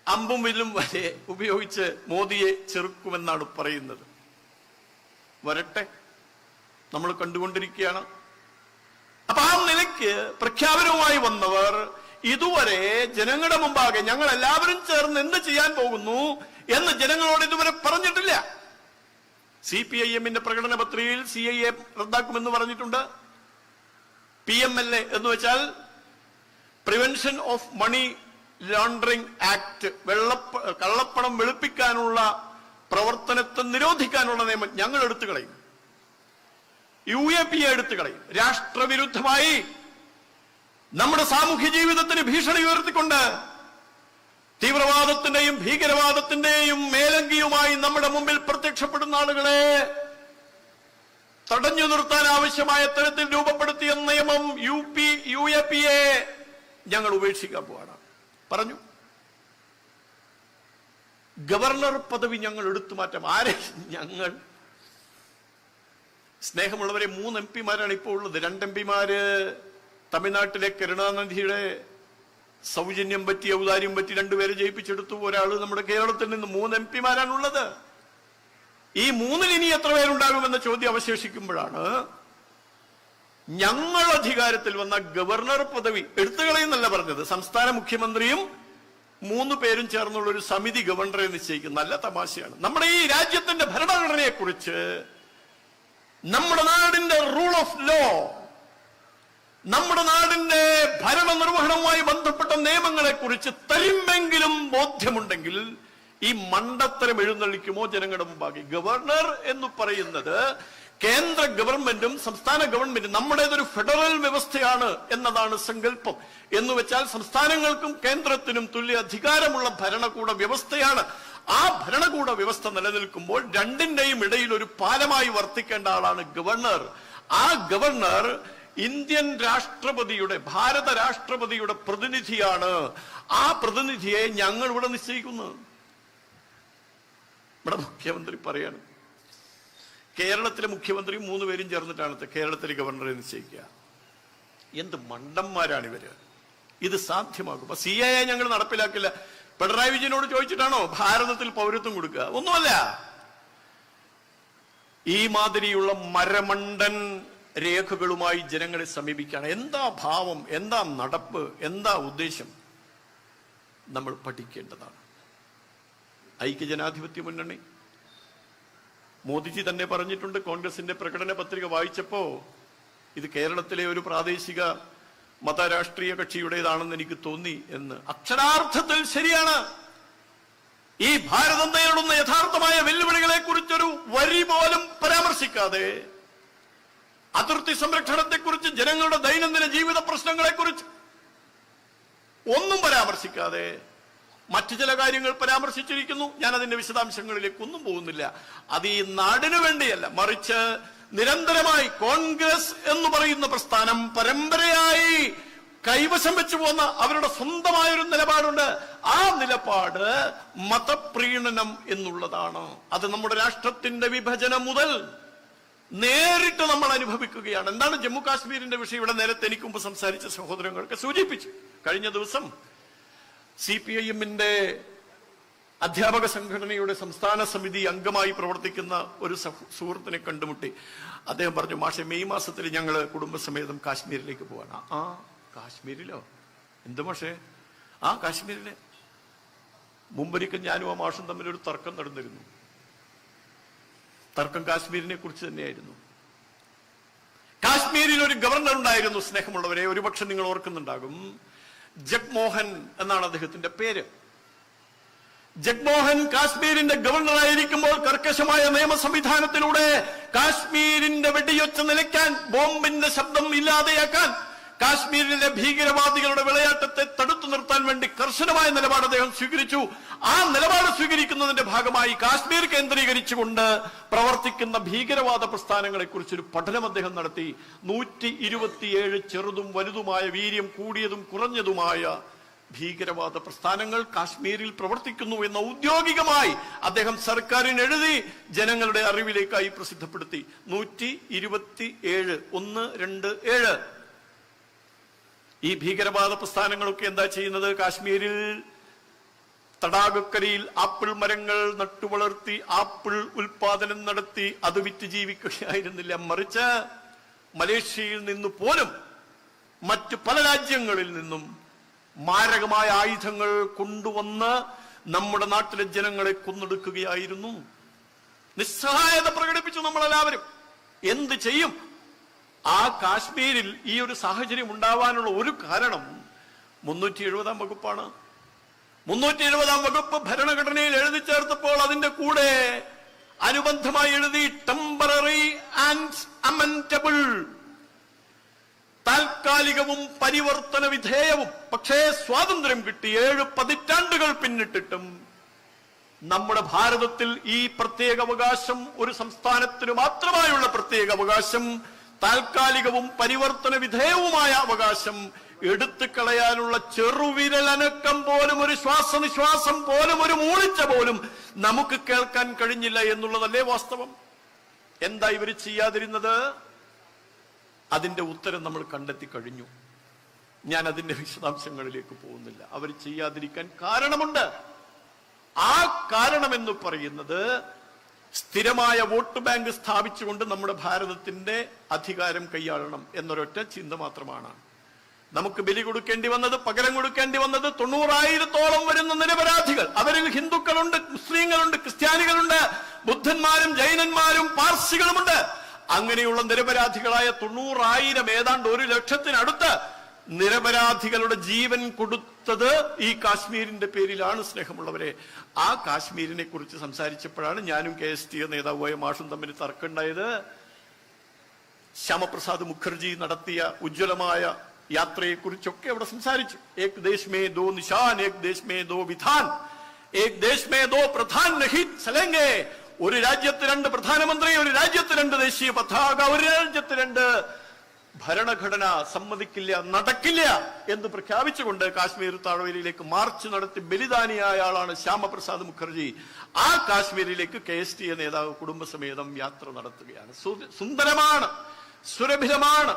അമ്പും വില്ലും വരെ ഉപയോഗിച്ച് മോദിയെ ചെറുക്കുമെന്നാണ് പറയുന്നത്. വരട്ടെ, നമ്മൾ കണ്ടുകൊണ്ടിരിക്കുകയാണ്. അപ്പൊ ആ നിലയ്ക്ക് പ്രഖ്യാപനവുമായി വന്നവർ ഇതുവരെ ജനങ്ങളുടെ മുമ്പാകെ ഞങ്ങൾ എല്ലാവരും ചേർന്ന് എന്ത് ചെയ്യാൻ പോകുന്നു എന്ന് ജനങ്ങളോട് ഇതുവരെ പറഞ്ഞിട്ടില്ല. CPIM-ന്റെ പ്രകടന പത്രികയിൽ CIA റദ്ദാക്കുമെന്ന് പറഞ്ഞിട്ടുണ്ട്. PMLA എന്ന് വെച്ചാൽ prevention of money laundering act, കള്ളപ്പണം വെളുപ്പിക്കാനുള്ള പ്രവർത്തനത്തെ നിരോധിക്കാനുള്ള നിയമം ഞങ്ങൾ എടുത്തു കളയും. UAPA എടുത്തു കളയും. രാഷ്ട്രവിരുദ്ധമായി നമ്മുടെ സാമൂഹ്യ ജീവിതത്തിന് ഭീഷണി ഉയർത്തിക്കൊണ്ട് തീവ്രവാദത്തിന്റെയും ഭീകരവാദത്തിന്റെയും മേലങ്കിയുമായി നമ്മുടെ മുമ്പിൽ പ്രത്യക്ഷപ്പെടുന്ന ആളുകളെ തടഞ്ഞു നിർത്താൻ ആവശ്യമായ തരത്തിൽ രൂപപ്പെടുത്തിയ നിയമം UAPA ഞങ്ങൾ ഉപേക്ഷിക്കാൻ പോവാണ് പറഞ്ഞു. ഗവർണർ പദവി ഞങ്ങൾ എടുത്തു മാറ്റാം. ആരെ? ഞങ്ങൾ. സ്നേഹമുള്ളവരെ, 3 MP-മാരാണ് ഇപ്പോൾ ഉള്ളത്. 2 MP-മാര് തമിഴ്നാട്ടിലെ കരുണാനിധിയുടെ സൗജന്യം പറ്റി, ഔദാര്യം പറ്റി 2 പേരെ ജയിപ്പിച്ചെടുത്തു. ഒരാള് നമ്മുടെ കേരളത്തിൽ നിന്ന്. 3 MP-മാരാണുള്ളത്. ഈ 3-ൽ ഇനി എത്ര പേരുണ്ടാകുമെന്ന ചോദ്യം അവശേഷിക്കുമ്പോഴാണ് ഞങ്ങൾ അധികാരത്തിൽ വന്ന ഗവർണർ പദവി എടുത്തുകളയെന്നല്ല പറഞ്ഞത്. സംസ്ഥാന മുഖ്യമന്ത്രിയും 3 പേരും ചേർന്നുള്ള ഒരു സമിതി ഗവർണറെ നിശ്ചയിക്കും. നല്ല തമാശയാണ്. നമ്മുടെ ഈ രാജ്യത്തിന്റെ ഭരണഘടനയെ കുറിച്ച്, നമ്മുടെ നാടിന്റെ റൂൾ ഓഫ് ലോ, നമ്മുടെ നാടിന്റെ ഭരണനിർവഹണവുമായി ബന്ധപ്പെട്ട നിയമങ്ങളെ കുറിച്ച് തരിമ്പെങ്കിലും ബോധ്യമുണ്ടെങ്കിൽ ഈ മണ്ടത്തരം എഴുന്നള്ളിക്കുമോ ജനങ്ങളുടെ മുമ്പാകെ? ഗവർണർ എന്ന് പറയുന്നത് കേന്ദ്ര ഗവൺമെന്റും സംസ്ഥാന ഗവൺമെന്റും നമ്മുടേതൊരു ഫെഡറൽ വ്യവസ്ഥയാണ് എന്നതാണ് സങ്കല്പം. എന്ന് വെച്ചാൽ സംസ്ഥാനങ്ങൾക്കും കേന്ദ്രത്തിനും തുല്യ അധികാരമുള്ള ഭരണകൂട വ്യവസ്ഥയാണ്. ആ ഭരണകൂട വ്യവസ്ഥ നിലനിൽക്കുമ്പോൾ രണ്ടിന്റെയും ഇടയിൽ ഒരു പാലമായി വർത്തിക്കേണ്ട ആളാണ് ഗവർണർ. ആ ഗവർണർ ഇന്ത്യൻ രാഷ്ട്രപതിയുടെ, ഭാരത രാഷ്ട്രപതിയുടെ പ്രതിനിധിയാണ്. ആ പ്രതിനിധിയെ ഞങ്ങൾ ഇവിടെ നിശ്ചയിക്കുന്നു. ഇവിടെ മുഖ്യമന്ത്രി പറയാണ്, കേരളത്തിലെ മുഖ്യമന്ത്രി 3 പേരും ചേർന്നിട്ടാണ് കേരളത്തിലെ ഗവർണറെ നിശ്ചയിക്കുക. എന്ത് മണ്ടന്മാരാണിവര്! ഇത് സാധ്യമാകും. അപ്പൊ CAA ഞങ്ങൾ നടപ്പിലാക്കില്ല. പിണറായി വിജയനോട് ചോദിച്ചിട്ടാണോ ഭാരതത്തിൽ പൗരത്വം കൊടുക്കുക? ഒന്നുമല്ല. ഈ മാതിരിയുള്ള മരമണ്ടൻ രേഖകളുമായി ജനങ്ങളെ സമീപിക്കുകയാണ്. എന്താ ഭാവം, എന്താ നടപ്പ്, എന്താ ഉദ്ദേശം നമ്മൾ പഠിക്കേണ്ടതാണ്. ഐക്യജനാധിപത്യ മുന്നണി, മോദിജി തന്നെ പറഞ്ഞിട്ടുണ്ട്, കോൺഗ്രസിന്റെ പ്രകടന പത്രിക വായിച്ചപ്പോ ഇത് കേരളത്തിലെ ഒരു പ്രാദേശിക മതരാഷ്ട്രീയ കക്ഷിയുടേതാണെന്ന് എനിക്ക് തോന്നി എന്ന്. അക്ഷരാർത്ഥത്തിൽ ശരിയാണ്. ഈ ഭാരതം നേരിടുന്ന യഥാർത്ഥമായ വെല്ലുവിളികളെ കുറിച്ചൊരു വരി പോലും പരാമർശിക്കാതെ, അതിർത്തി സംരക്ഷണത്തെക്കുറിച്ച്, ജനങ്ങളുടെ ദൈനംദിന ജീവിത പ്രശ്നങ്ങളെക്കുറിച്ച് ഒന്നും പരാമർശിക്കാതെ മറ്റു ചില കാര്യങ്ങൾ പരാമർശിച്ചിരിക്കുന്നു. ഞാൻ അതിന്റെ വിശദാംശങ്ങളിലേക്കൊന്നും പോകുന്നില്ല. അത് ഈ നാടിനു വേണ്ടിയല്ല, മറിച്ച് നിരന്തരമായി കോൺഗ്രസ് എന്ന് പറയുന്ന പ്രസ്ഥാനം പരമ്പരയായി കൈവശം വെച്ചു പോകുന്ന അവരുടെ സ്വന്തമായൊരു നിലപാടുണ്ട്. ആ നിലപാട് മതപ്രീണനം എന്നുള്ളതാണ്. അത് നമ്മുടെ രാഷ്ട്രത്തിന്റെ വിഭജനം മുതൽ നേരിട്ട് നമ്മൾ അനുഭവിക്കുകയാണ്. എന്താണ് ജമ്മു കാശ്മീരിന്റെ വിഷയം? ഇവിടെ നേരത്തെ എനിക്ക് മുമ്പ് സംസാരിച്ച സഹോദരങ്ങൾക്ക് സൂചിപ്പിച്ചു. കഴിഞ്ഞ ദിവസം CPIM-ന്റെ അധ്യാപക സംഘടനയുടെ സംസ്ഥാന സമിതി അംഗമായി പ്രവർത്തിക്കുന്ന ഒരു സുഹൃത്തിനെ കണ്ടുമുട്ടി. അദ്ദേഹം പറഞ്ഞു, മാഷെ, മെയ് മാസത്തിൽ ഞങ്ങൾ കുടുംബസമേതം കാശ്മീരിലേക്ക് പോവാണ്. ആ കാശ്മീരിലോ? എന്ത് മാഷെ? ആ കാശ്മീരിലെ. മുമ്പൊരിക്കൽ ഞാനും ആ മാഷും തമ്മിലൊരു തർക്കം നടന്നിരുന്നു. തർക്കം കാശ്മീരിനെ കുറിച്ച് തന്നെയായിരുന്നു. കാശ്മീരിൽ ഒരു ഗവർണർ ഉണ്ടായിരുന്നു, സ്നേഹമുള്ളവരെ, ഒരുപക്ഷെ നിങ്ങൾ ഓർക്കുന്നുണ്ടാകും. ജഗ്മോഹൻ എന്നാണ് അദ്ദേഹത്തിന്റെ പേര്. ജഗ്മോഹൻ കാശ്മീരിന്റെ ഗവർണറായിരിക്കുമ്പോൾ കർക്കശമായ നിയമ സംവിധാനത്തിലൂടെ കാശ്മീരിന്റെ വെടിയൊച്ച നിലയ്ക്കാൻ, ബോംബിന്റെ ശബ്ദം ഇല്ലാതെയാക്കാൻ, കാശ്മീരിലെ ഭീകരവാദികളുടെ വിളയാട്ടത്തെ തടുത്തു നിർത്താൻ വേണ്ടി കർശനമായ നിലപാട് അദ്ദേഹം സ്വീകരിച്ചു. ആ നിലപാട് സ്വീകരിക്കുന്നതിന്റെ ഭാഗമായി കാശ്മീർ കേന്ദ്രീകരിച്ചുകൊണ്ട് പ്രവർത്തിക്കുന്ന ഭീകരവാദ പ്രസ്ഥാനങ്ങളെ കുറിച്ചൊരു പഠനം അദ്ദേഹം നടത്തി. 127 ചെറുതും വലുതുമായ, വീര്യം കൂടിയതും കുറഞ്ഞതുമായ ഭീകരവാദ പ്രസ്ഥാനങ്ങൾ കാശ്മീരിൽ പ്രവർത്തിക്കുന്നു എന്ന് ഔദ്യോഗികമായി അദ്ദേഹം സർക്കാരിന് എഴുതി ജനങ്ങളുടെ അറിവിലേക്കായി പ്രസിദ്ധപ്പെടുത്തി. 127, 127. ഈ ഭീകരവാദ പ്രസ്ഥാനങ്ങളൊക്കെ എന്താ ചെയ്യുന്നത്? കാശ്മീരിൽ തടാകക്കരയിൽ ആപ്പിൾ മരങ്ങൾ നട്ടുവളർത്തി ആപ്പിൾ ഉൽപാദനം നടത്തി അത് വിറ്റ് ജീവിക്കുകയായിരുന്നില്ല. മറിച്ച് മലേഷ്യയിൽ നിന്ന് പോലും മറ്റു പല രാജ്യങ്ങളിൽ നിന്നും മാരകമായ ആയുധങ്ങൾ കൊണ്ടുവന്ന് നമ്മുടെ നാട്ടിലെ ജനങ്ങളെ കൊന്നൊടുക്കുകയായിരുന്നു. നിസ്സഹായത പ്രകടിപ്പിച്ചു നമ്മളെല്ലാവരും. എന്ത് ചെയ്യും? ആ കാശ്മീരിൽ ഈ ഒരു സാഹചര്യം ഉണ്ടാവാനുള്ള ഒരു കാരണം 370-ാം വകുപ്പാണ്. 370-ാം വകുപ്പ് ഭരണഘടനയിൽ എഴുതി ചേർത്തപ്പോൾ അതിന്റെ കൂടെ അനുബന്ധമായി എഴുതി ടെമ്പററി ആൻഡ് അമെൻഡബിൾ, താൽക്കാലികവും പരിവർത്തന വിധേയവും. പക്ഷേ സ്വാതന്ത്ര്യം കിട്ടി 7 പതിറ്റാണ്ടുകൾ പിന്നിട്ടിട്ടും നമ്മുടെ ഭാരതത്തിൽ ഈ പ്രത്യേക അവകാശം, ഒരു സംസ്ഥാനത്തിന് മാത്രമായുള്ള പ്രത്യേക അവകാശം, താൽക്കാലികവും പരിവർത്തന വിധേയവുമായ അവകാശം എടുത്തു കളയാനുള്ള ചെറുവിരലനക്കം പോലും, ഒരു ശ്വാസനിശ്വാസം പോലും, ഒരു മൂളിച്ച പോലും നമുക്ക് കേൾക്കാൻ കഴിഞ്ഞില്ല എന്നുള്ളതല്ലേ വാസ്തവം? എന്താ ഇവര് ചെയ്യാതിരുന്നത്? അതിന്റെ ഉത്തരം നമ്മൾ കണ്ടെത്തി കഴിഞ്ഞു. ഞാൻ അതിന്റെ വിശദാംശങ്ങളിലേക്ക് പോകുന്നില്ല. അവർ ചെയ്യാതിരിക്കാൻ കാരണമുണ്ട്. ആ കാരണമെന്ന് പറയുന്നത് സ്ഥിരമായ വോട്ട് ബാങ്ക് സ്ഥാപിച്ചുകൊണ്ട് നമ്മുടെ ഭാരതത്തിന്റെ അധികാരം കൈയാളണം എന്നൊരൊറ്റ ചിന്ത മാത്രമാണ്. നമുക്ക് ബലി കൊടുക്കേണ്ടി വന്നത്, പകരം കൊടുക്കേണ്ടി വന്നത് 90,000-ഓളം വരുന്ന നിരപരാധികൾ. അവരിൽ ഹിന്ദുക്കളുണ്ട്, മുസ്ലിങ്ങളുണ്ട്, ക്രിസ്ത്യാനികളുണ്ട്, ബുദ്ധന്മാരും ജൈനന്മാരും പാർസികളുമുണ്ട്. അങ്ങനെയുള്ള നിരപരാധികളായ 90,000 ഏതാണ്ട് 100,000-അടുത്ത് നിരപരാധികളുടെ ജീവൻ കൊടുത്തത് ഈ കാശ്മീരിന്റെ പേരിലാണ്. സ്നേഹമുള്ളവരെ, ആ കാശ്മീരിനെ കുറിച്ച് സംസാരിച്ചപ്പോഴാണ് ഞാനും KST നേതാവുമായ മാഷും തമ്മിൽ തർക്കമുണ്ടായത്. ശ്യാമപ്രസാദ് മുഖർജി നടത്തിയ ഉജ്ജ്വലമായ യാത്രയെ കുറിച്ചൊക്കെ അവിടെ സംസാരിച്ചു. ഏക് ദേശ് മേ ദോ നിശാൻ, ഏക് ദേശ് മേ ദോ വിധാൻ, ഏക് ദേശ് മേ ദോ പ്രധാൻ നഹി ചലേംഗെ. ഒരു രാജ്യത്ത് 2 പ്രധാനമന്ത്രി, ഒരു രാജ്യത്ത് 2 ദേശീയ പതാക, ഒരു രാജ്യത്ത് 2 ഭരണഘടന സമ്മതിക്കില്ല, നടക്കില്ല എന്ന് പ്രഖ്യാപിച്ചുകൊണ്ട് കാശ്മീർ താഴ്വരയിലേക്ക് മാർച്ച് നടത്തി ബലിദാനിയായ ആളാണ് ശ്യാമപ്രസാദ് മുഖർജി. ആ കാശ്മീരിലേക്ക് KST നേതാവ് കുടുംബസമേതം യാത്ര നടത്തുകയാണ്. സുന്ദരമാണ്, സുരഭിതമാണ്.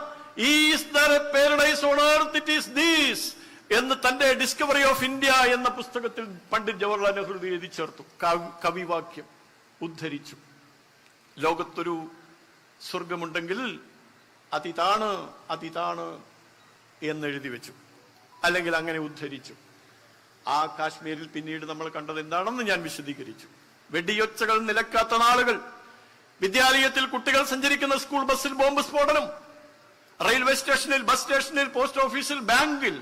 Is there a paradise on earth, it is these എന്ന് തന്റെ ഡിസ്കവറി ഓഫ് ഇന്ത്യ എന്ന പുസ്തകത്തിൽ പണ്ഡിറ്റ് ജവഹർലാൽ നെഹ്റു എഴുതി ചേർത്തു. കവിവാക്യം ഉദ്ധരിച്ചു. ലോകത്തൊരു സ്വർഗമുണ്ടെങ്കിൽ അതിതാണ്, അതിതാണ് എന്നെഴുതി വെച്ചു, അല്ലെങ്കിൽ അങ്ങനെ ഉദ്ധരിച്ചു. ആ കാശ്മീരിൽ പിന്നീട് നമ്മൾ കണ്ടത് എന്താണെന്ന് ഞാൻ വിശദീകരിച്ചു. വെടിയൊച്ചകൾ നിലക്കാത്ത നാളുകൾ, വിദ്യാലയത്തിൽ കുട്ടികൾ സഞ്ചരിക്കുന്ന സ്കൂൾ ബസ്സിൽ ബോംബ് സ്ഫോടനം, റെയിൽവേ സ്റ്റേഷനിൽ, ബസ് സ്റ്റേഷനിൽ, പോസ്റ്റ് ഓഫീസിൽ, ബാങ്കിൽ,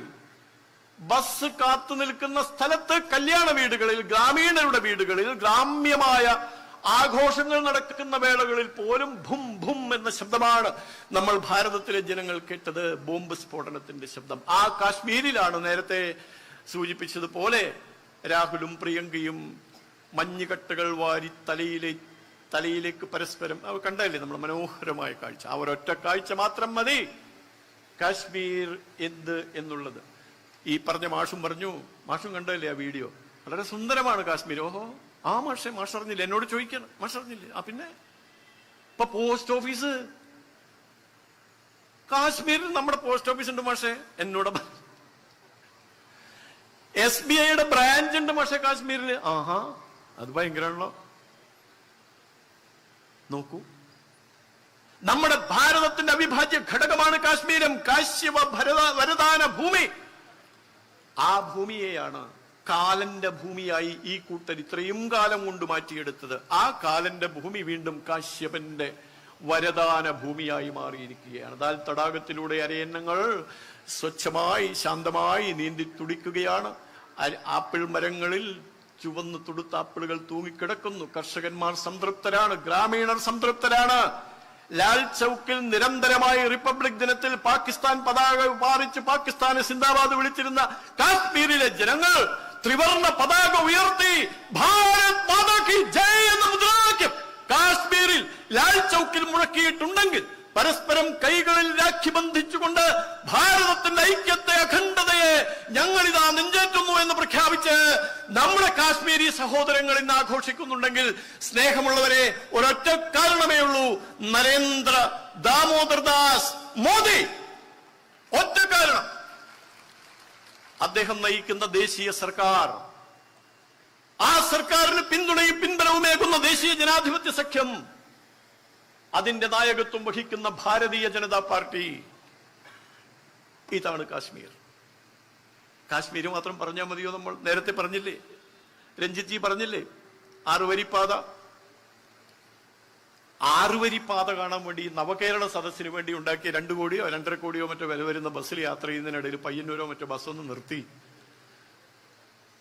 ബസ് കാത്തു നിൽക്കുന്ന സ്ഥലത്ത്, കല്യാണ വീടുകളിൽ, ഗ്രാമീണരുടെ വീടുകളിൽ, ഗ്രാമ്യമായ ആഘോഷങ്ങൾ നടക്കുന്ന വേളകളിൽ പോലും ഭും ഭും എന്ന ശബ്ദമാണ് നമ്മൾ ഭാരതത്തിലെ ജനങ്ങൾ കേട്ടത്. ബോംബ് സ്ഫോടനത്തിന്റെ ശബ്ദം. ആ കാശ്മീരിലാണ് നേരത്തെ സൂചിപ്പിച്ചതുപോലെ രാഹുലും പ്രിയങ്കയും മഞ്ഞുകട്ടകൾ വാരി തലയിലേക്ക് പരസ്പരം അവർ കണ്ടല്ലേ നമ്മൾ മനോഹരമായ കാഴ്ച. ആ ഒരൊറ്റ കാഴ്ച മാത്രം മതി കാശ്മീർ എന്ത് എന്നുള്ളത്. ഈ പറഞ്ഞ മാഷും പറഞ്ഞു, മാഷും കണ്ടല്ലേ ആ വീഡിയോ, വളരെ സുന്ദരമാണ് കാശ്മീർ. ഓഹോ, ആ മാഷ് അറിഞ്ഞില്ല, എന്നോട് ചോദിക്കണം, മാഷ് അറിഞ്ഞില്ലേ? ആ പിന്നെ ഇപ്പൊ പോസ്റ്റ് ഓഫീസ് കാശ്മീരിൽ, നമ്മുടെ പോസ്റ്റ് ഓഫീസ് ഉണ്ട് മാഷെ, എന്നോട് SBIയുടെ ബ്രാഞ്ച് ഉണ്ട് മാഷെ കാശ്മീരില്. ആഹാ, അത് ഭയങ്കരമാണല്ലോ. നോക്കൂ, നമ്മുടെ ഭാരതത്തിന്റെ അവിഭാജ്യ ഘടകമാണ് കാശ്മീരം, കാശ്യപ വരദാന ഭൂമി. ആ ഭൂമിയെയാണ് കാലന്റെ ഭൂമിയായി ഈ കൂട്ടർ ഇത്രയും കാലം കൊണ്ട് മാറ്റിയെടുത്തത്. ആ കാലന്റെ ഭൂമി വീണ്ടും കാശ്യപന്റെ വരദാന ഭൂമിയായി മാറിയിരിക്കുകയാണ്. ദാൽ തടാകത്തിലൂടെ അരയന്നങ്ങൾ സ്വച്ഛമായി ശാന്തമായി നീന്തി തുടിക്കുകയാണ്. ആപ്പിൾ മരങ്ങളിൽ ചുവന്ന് തുടുത്ത ആപ്പിളുകൾ തൂങ്ങിക്കിടക്കുന്നു. കർഷകന്മാർ സംതൃപ്തരാണ്, ഗ്രാമീണർ സംതൃപ്തരാണ്. ലാൽ ചൌക്കിൽ നിരന്തരമായി റിപ്പബ്ലിക് ദിനത്തിൽ പാകിസ്ഥാൻ പതാക പാറിച്ച് പാകിസ്ഥാന് സിന്ദാബാദ് വിളിച്ചിരുന്ന കാശ്മീരിലെ ജനങ്ങൾ ത്രിവർണ്ണ പതാക ഉയർത്തി ഭാരത് മാതാ കി ജയ് എന്ന മുദ്രാവാക്യം കാശ്മീരിൽ ലാൽ ചൌക്കിൽ മുഴക്കിയിട്ടുണ്ടെങ്കിൽ, പരസ്പരം കൈകളിൽ രാഖി ബന്ധിച്ചുകൊണ്ട് ഭാരതത്തിന്റെ ഐക്യത്തെ, അഖണ്ഡതയെ ഞങ്ങളിതാ നെഞ്ചേറ്റുന്നു എന്ന് പ്രഖ്യാപിച്ച് നമ്മുടെ കാശ്മീരി സഹോദരങ്ങൾ ഇന്ന് ആഘോഷിക്കുന്നുണ്ടെങ്കിൽ, സ്നേഹമുള്ളവരെ, ഒരൊറ്റ കാരണമേ ഉള്ളൂ, നരേന്ദ്ര ദാമോദർ ദാസ് മോദി. ഒറ്റ കാരണം, അദ്ദേഹം നയിക്കുന്ന ദേശീയ സർക്കാർ, ആ സർക്കാരിന് പിന്തുണയും പിൻബലവുമേകുന്ന ദേശീയ ജനാധിപത്യ സഖ്യം, അതിന്റെ നായകത്വം വഹിക്കുന്ന ഭാരതീയ ജനതാ പാർട്ടി. ഇതാണ് കാശ്മീർ. കാശ്മീർ മാത്രം പറഞ്ഞാൽ മതിയോ? നമ്മൾ നേരത്തെ പറഞ്ഞില്ലേ, രഞ്ജിത്ത് ജി പറഞ്ഞില്ലേ, 6 വരിപ്പാത. 6 വരിപ്പാത കാണാൻ വേണ്ടി നവകേരള സദസ്സിന് വേണ്ടി ഉണ്ടാക്കിയ 2 കോടിയോ 2.5 കോടിയോ മറ്റോ വില വരുന്ന ബസ്സിൽ യാത്ര ചെയ്യുന്നതിനിടയിൽ പയ്യന്നൂരോ മറ്റോ ബസ്സൊന്ന് നിർത്തി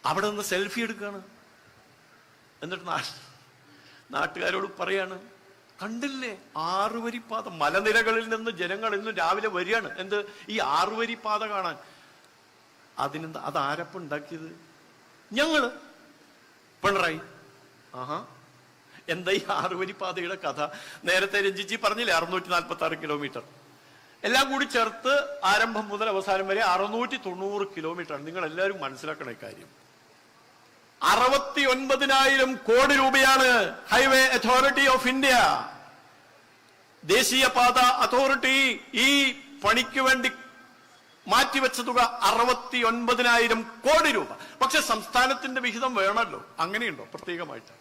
അവിടെ നിന്ന് സെൽഫി എടുക്കുകയാണ്. എന്നിട്ട് നാട്ടുകാരോട് പറയാണ്, കണ്ടില്ലേ 6 വരിപ്പാത, മലനിരകളിൽ നിന്ന് ജനങ്ങൾ ഇന്നും രാവിലെ വരികയാണ്. എന്ത്, ഈ 6 വരിപ്പാത കാണാൻ. അതിനെന്താ, അതാരപ്പം ഉണ്ടാക്കിയത്? ഞങ്ങള്, പിണറായി. ആഹാ, എന്താ ഈ 6 വരിപ്പാതയുടെ കഥ? നേരത്തെ രഞ്ജിജി പറഞ്ഞില്ലേ 646 കിലോമീറ്റർ, എല്ലാം കൂടി ചേർത്ത് ആരംഭം മുതൽ അവസാനം വരെ 690 കിലോമീറ്റർ ആണ്. നിങ്ങൾ എല്ലാവരും മനസ്സിലാക്കണ കാര്യം. 69,000 കോടി രൂപയാണ് ഹൈവേ അതോറിറ്റി ഓഫ് ഇന്ത്യ, ദേശീയപാത അതോറിറ്റി ഈ പണിക്ക് വേണ്ടി മാറ്റിവെച്ച തുക 69,000 കോടി രൂപ. പക്ഷെ സംസ്ഥാനത്തിന്റെ വിഹിതം വേണമല്ലോ. അങ്ങനെയുണ്ടോ? പ്രത്യേകമായിട്ട്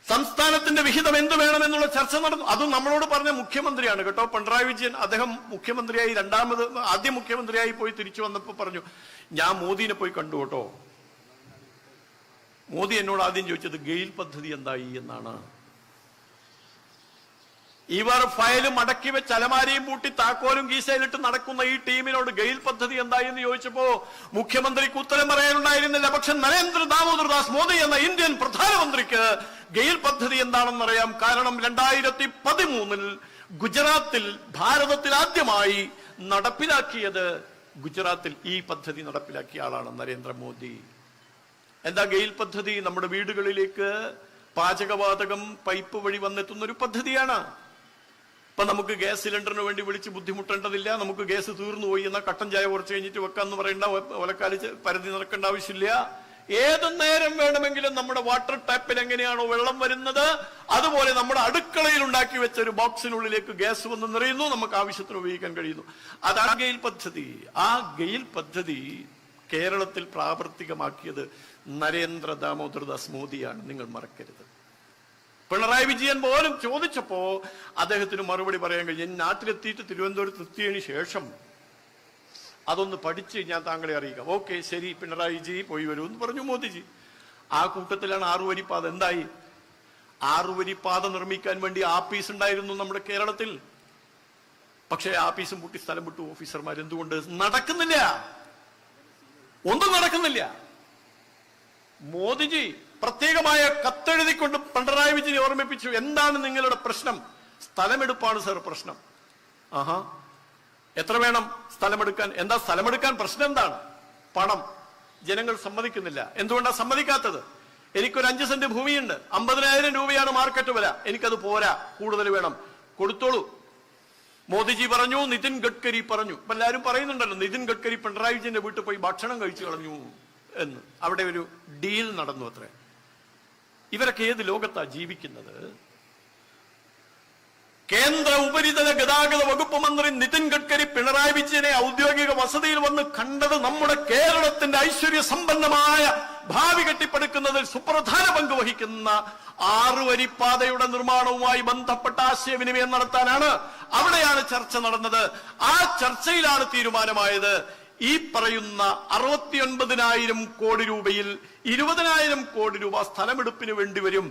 സംസ്ഥാനത്തിന്റെ വിഹിതം എന്ത് വേണമെന്നുള്ള ചർച്ച നടന്നു. അതും നമ്മളോട് പറഞ്ഞ മുഖ്യമന്ത്രിയാണ് കേട്ടോ, പിണറായി വിജയൻ. അദ്ദേഹം മുഖ്യമന്ത്രിയായി ആദ്യം മുഖ്യമന്ത്രിയായി പോയി തിരിച്ചു വന്നപ്പോ പറഞ്ഞു, ഞാൻ മോദിനെ പോയി കണ്ടു കേട്ടോ. മോദി എന്നോട് ആദ്യം ചോദിച്ചത് ഗെയിൽ പദ്ധതി എന്തായി എന്നാണ്. ഇവർ ഫയലും മടക്കി വെച്ച് അലമാരിയും പൂട്ടി താക്കോലും കീശയിലിട്ട് നടക്കുന്ന ഈ ടീമിനോട് ഗെയിൽ പദ്ധതി എന്തായെന്ന് ചോദിച്ചപ്പോ മുഖ്യമന്ത്രിക്ക് ഉത്തരം പറയാനുണ്ടായിരുന്നില്ല. പക്ഷെ നരേന്ദ്ര ദാമോദർദാസ് മോദി എന്ന ഇന്ത്യൻ പ്രധാനമന്ത്രിക്ക് ഗെയിൽ പദ്ധതി എന്താണെന്നറിയാം. കാരണം 2013 ഗുജറാത്തിൽ ഭാരതത്തിൽ ആദ്യമായി നടപ്പിലാക്കിയത്, ഗുജറാത്തിൽ ഈ പദ്ധതി നടപ്പിലാക്കിയ ആളാണ് നരേന്ദ്രമോദി. എന്താ ഗെയിൽ പദ്ധതി? നമ്മുടെ വീടുകളിലേക്ക് പാചകവാതകം പൈപ്പ് വഴി വന്നെത്തുന്ന ഒരു പദ്ധതിയാണ്. ഇപ്പൊ നമുക്ക് ഗ്യാസ് സിലിണ്ടറിന് വേണ്ടി വിളിച്ച് ബുദ്ധിമുട്ടേണ്ടതില്ല. നമുക്ക് ഗ്യാസ് തീർന്നു പോയി എന്നാൽ കട്ടൻ ചായ കുറച്ച് കഴിഞ്ഞിട്ട് വെക്കാന്ന് പറയേണ്ട, ഒലക്കാലി പരതി നടക്കേണ്ട ആവശ്യമില്ല. ഏത് നേരം വേണമെങ്കിലും നമ്മുടെ വാട്ടർ ടാപ്പിൽ എങ്ങനെയാണോ വെള്ളം വരുന്നത്, അതുപോലെ നമ്മുടെ അടുക്കളയിൽ ഉണ്ടാക്കി വെച്ച ഒരു ബോക്സിനുള്ളിലേക്ക് ഗ്യാസ് വന്ന് നിറയുന്നു, നമുക്ക് ആവശ്യത്തിന് ഉപയോഗിക്കാൻ കഴിയുന്നു. അതാണ് ഗെയിൽ പദ്ധതി. ആ ഗെയിൽ പദ്ധതി കേരളത്തിൽ പ്രാവർത്തികമാക്കിയത് നരേന്ദ്ര ദാമോദർദാസ് മോദിയാണ്. നിങ്ങൾ മറക്കരുത്. പിണറായി വിജയൻ പോലും ചോദിച്ചപ്പോ അദ്ദേഹത്തിന് മറുപടി പറയാൻ കഴിഞ്ഞു. ഞാൻ നാട്ടിലെത്തിയിട്ട് തിരുവനന്തപുരത്ത് എത്തിയതിനു ശേഷം അതൊന്ന് പഠിച്ച് ഞാൻ താങ്കളെ അറിയിക്കാം. ഓക്കെ ശരി പിണറായിജി പോയി വരൂ എന്ന് പറഞ്ഞു മോദിജി. ആ കൂട്ടത്തിലാണ് 6 വരിപ്പാത. എന്തായി? 6 വരിപ്പാത നിർമ്മിക്കാൻ വേണ്ടി ആപ്പീസ് ഉണ്ടായിരുന്നു നമ്മുടെ കേരളത്തിൽ. പക്ഷേ ആപ്പീസും പൂട്ടി സ്ഥലം വിട്ടു ഓഫീസർമാർ. എന്തുകൊണ്ട്? നടക്കുന്നില്ല, ഒന്നും നടക്കുന്നില്ല. മോദിജി പ്രത്യേകമായ കത്തെഴുതിക്കൊണ്ട് പിണറായി വിജയനെ ഓർമ്മിപ്പിച്ചു. എന്താണ് നിങ്ങളുടെ പ്രശ്നം? സ്ഥലമെടുപ്പാണ് സർ പ്രശ്നം. ആഹാ, എത്ര വേണം സ്ഥലമെടുക്കാൻ? എന്താ സ്ഥലമെടുക്കാൻ പ്രശ്നം? എന്താണ്? പണം. ജനങ്ങൾ സമ്മതിക്കുന്നില്ല. എന്തുകൊണ്ടാണ് സമ്മതിക്കാത്തത്? എനിക്കൊരു 5 സെന്റ് ഭൂമിയുണ്ട്, 50,000 രൂപയാണ് മാർക്കറ്റ് വില, എനിക്കത് പോരാ, കൂടുതൽ വേണം. കൊടുത്തോളൂ. മോദിജി പറഞ്ഞു, നിതിൻ ഗഡ്കരി പറഞ്ഞു. ഇപ്പൊ എല്ലാവരും പറയുന്നുണ്ടല്ലോ, നിതിൻ ഗഡ്കരി പിണറായി വിജയന്റെ വീട്ടിൽ പോയി ഭക്ഷണം കഴിച്ചു കളഞ്ഞു എന്ന്. അവിടെ ഒരു ഡീൽ നടന്നു അത്രേ. ഇവരൊക്കെ ഏത് ലോകത്താ ജീവിക്കുന്നത്? കേന്ദ്ര ഉപരിതല ഗതാഗത വകുപ്പ് മന്ത്രി നിതിൻ ഗഡ്കരി പിണറായി വിജയനെ ഔദ്യോഗിക വസതിയിൽ വന്ന് കണ്ടത് നമ്മുടെ കേരളത്തിന്റെ ഐശ്വര്യ സമ്പന്നമായ ഭാവി കെട്ടിപ്പടുക്കുന്നതിൽ സുപ്രധാന പങ്ക് വഹിക്കുന്ന 6 വരിപ്പാതയുടെ നിർമ്മാണവുമായി ബന്ധപ്പെട്ട ആശയവിനിമയം നടത്താനാണ്. അവിടെയാണ് ചർച്ച നടന്നത്. ആ ചർച്ചയിലാണ് തീരുമാനമായത് ഈ പറയുന്ന 69,000 കോടി രൂപയിൽ 20,000 കോടി രൂപ സ്ഥലമെടുപ്പിന് വേണ്ടി വരും.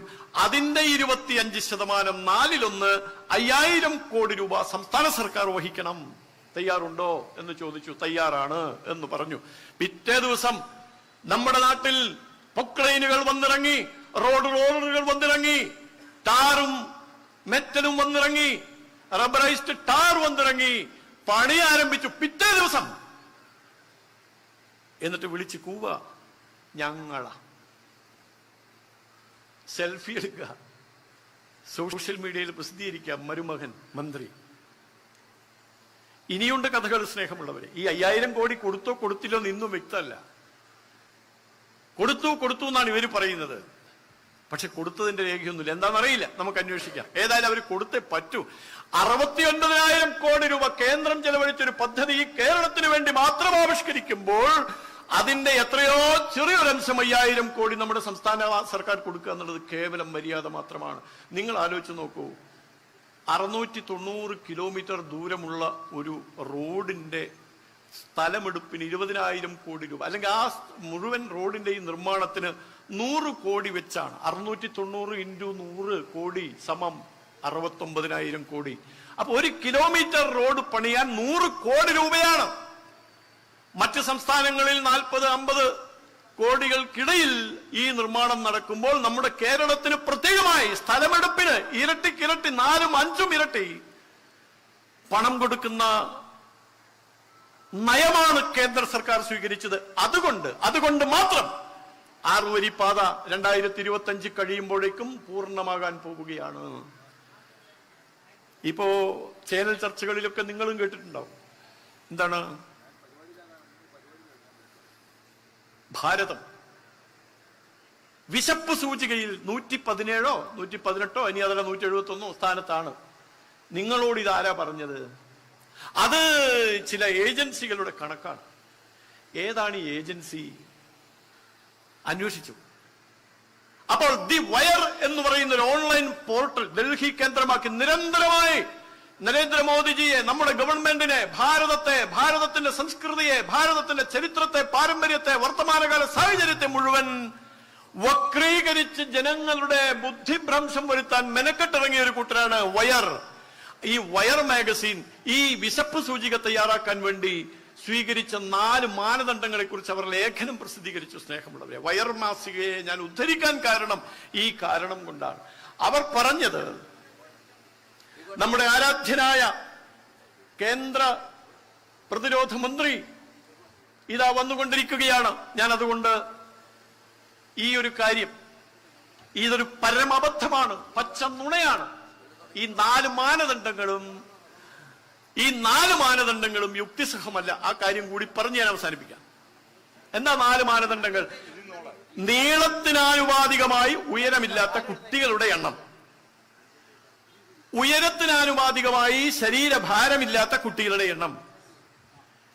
അതിന്റെ 25%, 4/1, 5,000 കോടി രൂപ സംസ്ഥാന സർക്കാർ വഹിക്കണം. തയ്യാറുണ്ടോ എന്ന് ചോദിച്ചു. തയ്യാറാണ് എന്ന് പറഞ്ഞു. പിറ്റേ ദിവസം നമ്മുടെ നാട്ടിൽ പൊക്ലൈനുകൾ വന്നിറങ്ങി, റോഡുകൾ വന്നിറങ്ങി, ടാറും മെറ്റലും വന്നിറങ്ങി, റബ്ബറൈസ്ഡ് ടാർ വന്നിറങ്ങി, പണി ആരംഭിച്ചു. പിറ്റേ ദിവസം എന്നിട്ട് വിളിച്ച് കൂവ, ഞങ്ങളാ. സെൽഫി എടുക്കുക, സോഷ്യൽ മീഡിയയിൽ പ്രസിദ്ധീകരിക്കുക, മരുമകൻ മന്ത്രി. ഇനിയുണ്ട് കഥകൾ സ്നേഹമുള്ളവരെ. ഈ 5,000 കോടി കൊടുത്തോ കൊടുത്തില്ലോ എന്ന് ഇന്നും വ്യക്തമല്ല. കൊടുത്തു എന്നാണ് ഇവർ പറയുന്നത്. പക്ഷെ കൊടുത്തതിന്റെ രേഖയൊന്നുമില്ല. എന്താണെന്നറിയില്ല, നമുക്ക് അന്വേഷിക്കാം. ഏതായാലും അവർ കൊടുത്തേ പറ്റൂ. 69,000 കോടി രൂപ കേന്ദ്രം ചെലവഴിച്ചൊരു പദ്ധതി കേരളത്തിന് വേണ്ടി മാത്രം ആവിഷ്കരിക്കുമ്പോൾ അതിന്റെ എത്രയോ ചെറിയൊരംശം 5,000 കോടി നമ്മുടെ സംസ്ഥാന സർക്കാർ കൊടുക്കുക എന്നുള്ളത് കേവലം മര്യാദ മാത്രമാണ്. നിങ്ങൾ ആലോചിച്ച് നോക്കൂ, 690 കിലോമീറ്റർ ദൂരമുള്ള ഒരു റോഡിന്റെ സ്ഥലമെടുപ്പിന് 20,000 കോടി രൂപ, അല്ലെങ്കിൽ ആ മുഴുവൻ റോഡിന്റെ ഈ നിർമ്മാണത്തിന് 100 കോടി വെച്ചാണ്. 690 × 100 കോടി സമം 69,000 കോടി. അപ്പൊ 1 കിലോമീറ്റർ റോഡ് പണിയാൻ 100 കോടി രൂപയാണ്. മറ്റ് സംസ്ഥാനങ്ങളിൽ 40-50 കോടികൾക്കിടയിൽ ഈ നിർമ്മാണം നടക്കുമ്പോൾ നമ്മുടെ കേരളത്തിന് പ്രത്യേകമായി സ്ഥലമെടുപ്പിന് ഇരട്ടിക്ക് 4-5 ഇരട്ടി പണം കൊടുക്കുന്ന നയമാണ് കേന്ദ്ര സർക്കാർ സ്വീകരിച്ചത്. അതുകൊണ്ട് മാത്രം 6 വരിപ്പാത 2025 കഴിയുമ്പോഴേക്കും പൂർണ്ണമാകാൻ പോവുകയാണ്. ഇപ്പോ ചാനൽ ചർച്ചകളിലൊക്കെ നിങ്ങളും കേട്ടിട്ടുണ്ടാവും. എന്താണ് ഭാരതം വിശപ്പ് സൂചികയിൽ 117 118 ഇനി അതല്ല 171 സ്ഥാനത്താണ്. നിങ്ങളോട് ഇതാരാ പറഞ്ഞത്? അത് ചില ഏജൻസികളുടെ കണക്കാണ്. ഏതാണ് ഈ ഏജൻസി? അന്വേഷിച്ചു. അപ്പോൾ ദി വയർ എന്ന് പറയുന്ന ഒരു ഓൺലൈൻ പോർട്ടൽ ഡൽഹി കേന്ദ്രമാക്കി നിരന്തരമായി നരേന്ദ്രമോദിജിയെ, നമ്മുടെ ഗവൺമെന്റിനെ, ഭാരതത്തിന്റെ സംസ്കൃതിയെ, ഭാരതത്തിന്റെ ചരിത്രത്തെ, പാരമ്പര്യത്തെ, വർത്തമാനകാല സാഹചര്യത്തെ മുഴുവൻ വക്രീകരിച്ച് ജനങ്ങളുടെ ബുദ്ധിഭ്രംശം വരുത്താൻ മെനക്കെട്ടിറങ്ങിയ ഒരു കൂട്ടരാണ് വയർ. ഈ വയർ മാഗസിൻ ഈ വിശപ്പ് സൂചിക തയ്യാറാക്കാൻ വേണ്ടി സ്വീകരിച്ച 4 മാനദണ്ഡങ്ങളെ കുറിച്ച് അവർ ലേഖനം പ്രസിദ്ധീകരിച്ചു. സ്നേഹമുള്ളവരെ, വയർ മാസികയെ ഞാൻ ഉദ്ധരിക്കാൻ കാരണം ഈ കാരണം കൊണ്ടാണ്. അവർ പറഞ്ഞത്, നമ്മുടെ ആരാധ്യനായ കേന്ദ്ര പ്രതിരോധ മന്ത്രി ഇതാ വന്നുകൊണ്ടിരിക്കുകയാണ്. ഞാൻ അതുകൊണ്ട് ഈ ഒരു കാര്യം, ഇതൊരു പരമബദ്ധമാണ്, പച്ച നുണയാണ്. ഈ 4 മാനദണ്ഡങ്ങളും യുക്തിസഹമല്ല. ആ കാര്യം കൂടി പറഞ്ഞ് ഞാൻ അവസാനിപ്പിക്കാം. എന്താ 4 മാനദണ്ഡങ്ങൾ? നീളത്തിനാനുപാതികമായി ഉയരമില്ലാത്ത കുട്ടികളുടെ എണ്ണം, ഉയരത്തിനാനുപാതികമായി ശരീരഭാരമില്ലാത്ത കുട്ടികളുടെ എണ്ണം,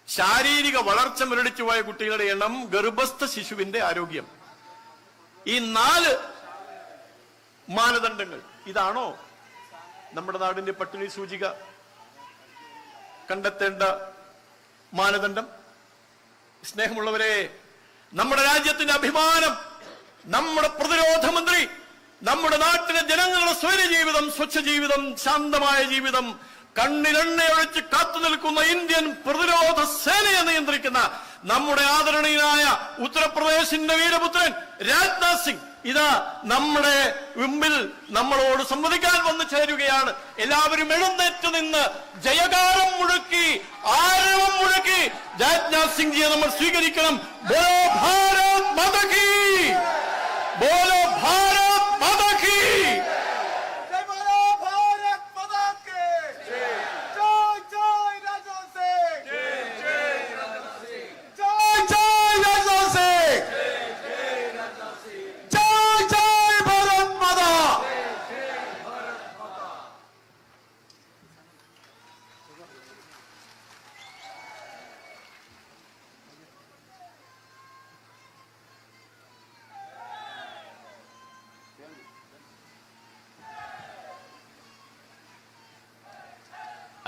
ശാരീരിക വളർച്ച മുരടിച്ചുപോയ കുട്ടികളുടെ എണ്ണം, ഗർഭസ്ഥ ശിശുവിന്റെ ആരോഗ്യം. ഈ 4 മാനദണ്ഡങ്ങൾ. ഇതാണോ നമ്മുടെ നാടിന്റെ പട്ടിണി സൂചിക കണ്ടെത്തേണ്ട മാനദണ്ഡം? സ്നേഹമുള്ളവരെ, നമ്മുടെ രാജ്യത്തിന്റെ അഭിമാനം, നമ്മുടെ പ്രതിരോധ മന്ത്രി, നമ്മുടെ നാട്ടിലെ ജനങ്ങളുടെ സ്വൈര്യ ജീവിതം, സ്വച്ഛ ജീവിതം, ശാന്തമായ ജീവിതം കണ്ണിലെണ്ണയൊഴിച്ച് കാത്തു നിൽക്കുന്ന ഇന്ത്യൻ പ്രതിരോധ സേനയെ നിയന്ത്രിക്കുന്ന നമ്മുടെ ആദരണീയനായ ഉത്തർപ്രദേശിന്റെ വീരപുത്രൻ രാജ്നാഥ് സിംഗ് ഇതാ നമ്മുടെ മുമ്പിൽ നമ്മളോട് സംവദിക്കാൻ വന്നു ചേരുകയാണ്. എല്ലാവരും എഴുന്നേറ്റ് നിന്ന് ജയഗാനം മുഴക്കി, ആരവം മുഴക്കി രാജ്നാഥ് സിംഗ്ജിയെ നമ്മൾ സ്വീകരിക്കണം. ബോലോ ഭാരത് മാതാ കീ, ബോലോ ഭാരത് മാതാ കീ.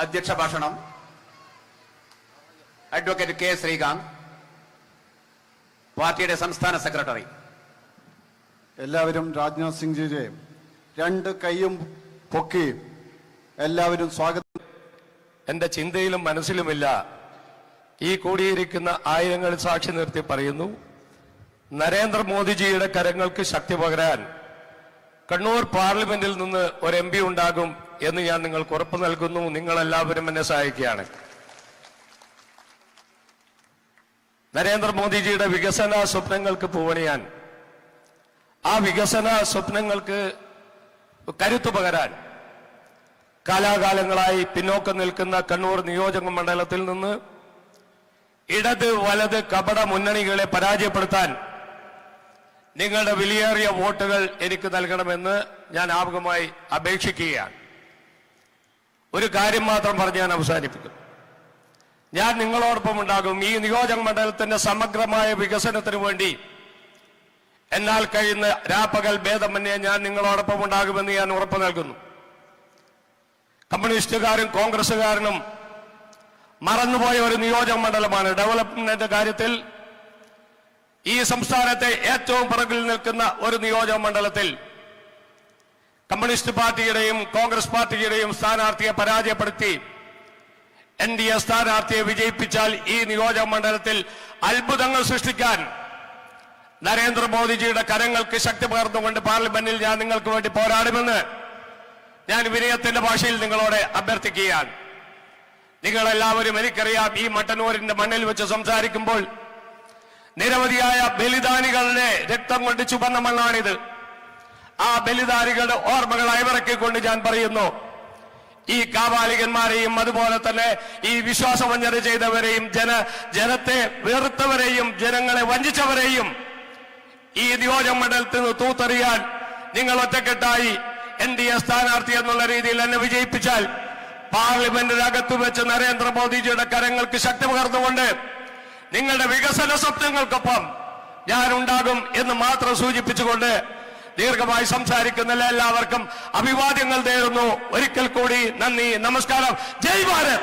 അധ്യക്ഷ ഭാഷണം അഡ്വക്കേറ്റ് കെ ശ്രീകാന്ത്, പാർട്ടിയുടെ സംസ്ഥാന സെക്രട്ടറി. എല്ലാവരും രാജ്നാഥ് സിംഗ്ജിയെ 2 കൈയും പൊക്കി എല്ലാവരും സ്വാഗതം. എന്റെ ചിന്തയിലും മനസ്സിലുമില്ല. ഈ കൂടിയിരിക്കുന്ന ആയിരങ്ങൾ സാക്ഷി നിർത്തി പറയുന്നു, നരേന്ദ്രമോദിജിയുടെ കരങ്ങൾക്ക് ശക്തി പകരാൻ കണ്ണൂർ പാർലമെന്റിൽ നിന്ന് ഒരു MP ഉണ്ടാകും എന്ന് ഞാൻ നിങ്ങൾക്ക് ഉറപ്പ് നൽകുന്നു. നിങ്ങളെല്ലാവരും എന്നെ സഹായിക്കുകയാണ്. നരേന്ദ്രമോദിജിയുടെ വികസന സ്വപ്നങ്ങൾക്ക് പൂവണിയാൻ, ആ വികസന സ്വപ്നങ്ങൾക്ക് കരുത്തു പകരാൻ കാലാകാലങ്ങളായി പിന്നോക്കം നിൽക്കുന്ന കണ്ണൂർ നിയോജക മണ്ഡലത്തിൽ നിന്ന് ഇടത് വലത് കപട മുന്നണികളെ പരാജയപ്പെടുത്താൻ നിങ്ങളുടെ വിലയേറിയ വോട്ടുകൾ എനിക്ക് നൽകണമെന്ന് ഞാൻ ആമുഖമായി അപേക്ഷിക്കുകയാണ്. ഒരു കാര്യം മാത്രം പറഞ്ഞ് ഞാൻ അവസാനിപ്പിക്കും. ഞാൻ നിങ്ങളോടൊപ്പം ഉണ്ടാകും. ഈ നിയോജക മണ്ഡലത്തിന്റെ സമഗ്രമായ വികസനത്തിന് വേണ്ടി എന്നാൽ കഴിയുന്ന രാപ്പകൽ ഭേദമന്യേ ഞാൻ നിങ്ങളോടൊപ്പം ഉണ്ടാകുമെന്ന് ഞാൻ ഉറപ്പ് നൽകുന്നു. കമ്മ്യൂണിസ്റ്റുകാരും കോൺഗ്രസുകാരനും മറന്നുപോയ ഒരു നിയോജക മണ്ഡലമാണ്. ഡെവലപ്മെന്റിന്റെ കാര്യത്തിൽ ഈ സംസ്ഥാനത്തെ ഏറ്റവും പിറകിൽ നിൽക്കുന്ന ഒരു നിയോജക മണ്ഡലത്തിൽ കമ്മ്യൂണിസ്റ്റ് പാർട്ടിയുടെയും കോൺഗ്രസ് പാർട്ടിയുടെയും സ്ഥാനാർത്ഥിയെ പരാജയപ്പെടുത്തി NDA സ്ഥാനാർത്ഥിയെ വിജയിപ്പിച്ചാൽ ഈ നിയോജക മണ്ഡലത്തിൽ അത്ഭുതങ്ങൾ സൃഷ്ടിക്കാൻ നരേന്ദ്രമോദിജിയുടെ കരങ്ങൾക്ക് ശക്തി പകർന്നുകൊണ്ട് പാർലമെന്റിൽ ഞാൻ നിങ്ങൾക്ക് വേണ്ടി പോരാടുമെന്ന് ഞാൻ വിനയത്തിന്റെ ഭാഷയിൽ നിങ്ങളോട് അഭ്യർത്ഥിക്കുകയാണ്. നിങ്ങളെല്ലാവരും എനിക്കറിയാം, ഈ മട്ടന്നൂരിന്റെ മണ്ണിൽ വെച്ച് സംസാരിക്കുമ്പോൾ നിരവധിയായ ബലിദാനികളുടെ രക്തം കൊണ്ട് ചുവന്ന മണ്ണാണിത്. ആ ബലിദാനികളുടെ ഓർമ്മകൾ അയവിറക്കിക്കൊണ്ട് ഞാൻ പറയുന്നു, ഈ കാപാലികന്മാരെയും അതുപോലെ തന്നെ ഈ വിശ്വാസവഞ്ചന ചെയ്തവരെയും ജനത്തെ വെറുത്തവരെയും ജനങ്ങളെ വഞ്ചിച്ചവരെയും ഈ നിയോജക മണ്ഡലത്തിൽ നിന്ന് തൂത്തെറിയാൻ നിങ്ങൾ ഒറ്റക്കെട്ടായി NDA സ്ഥാനാർത്ഥി എന്നുള്ള രീതിയിൽ എന്നെ വിജയിപ്പിച്ചാൽ പാർലമെന്റിനകത്ത് വെച്ച് നരേന്ദ്രമോദിജിയുടെ കരങ്ങൾക്ക് ശക്തി പകർന്നുകൊണ്ട് നിങ്ങളുടെ വികസന സ്വപ്നങ്ങൾക്കൊപ്പം ഞാൻ ഉണ്ടാകും എന്ന് മാത്രം സൂചിപ്പിച്ചുകൊണ്ട് ദീർഘമായി സംസാരിക്കുന്ന എല്ലാവർക്കും അഭിവാദ്യങ്ങൾ നേരുന്നു. ഒരിക്കൽ കൂടി നന്ദി, നമസ്കാരം, ജയ് ഭാരത്.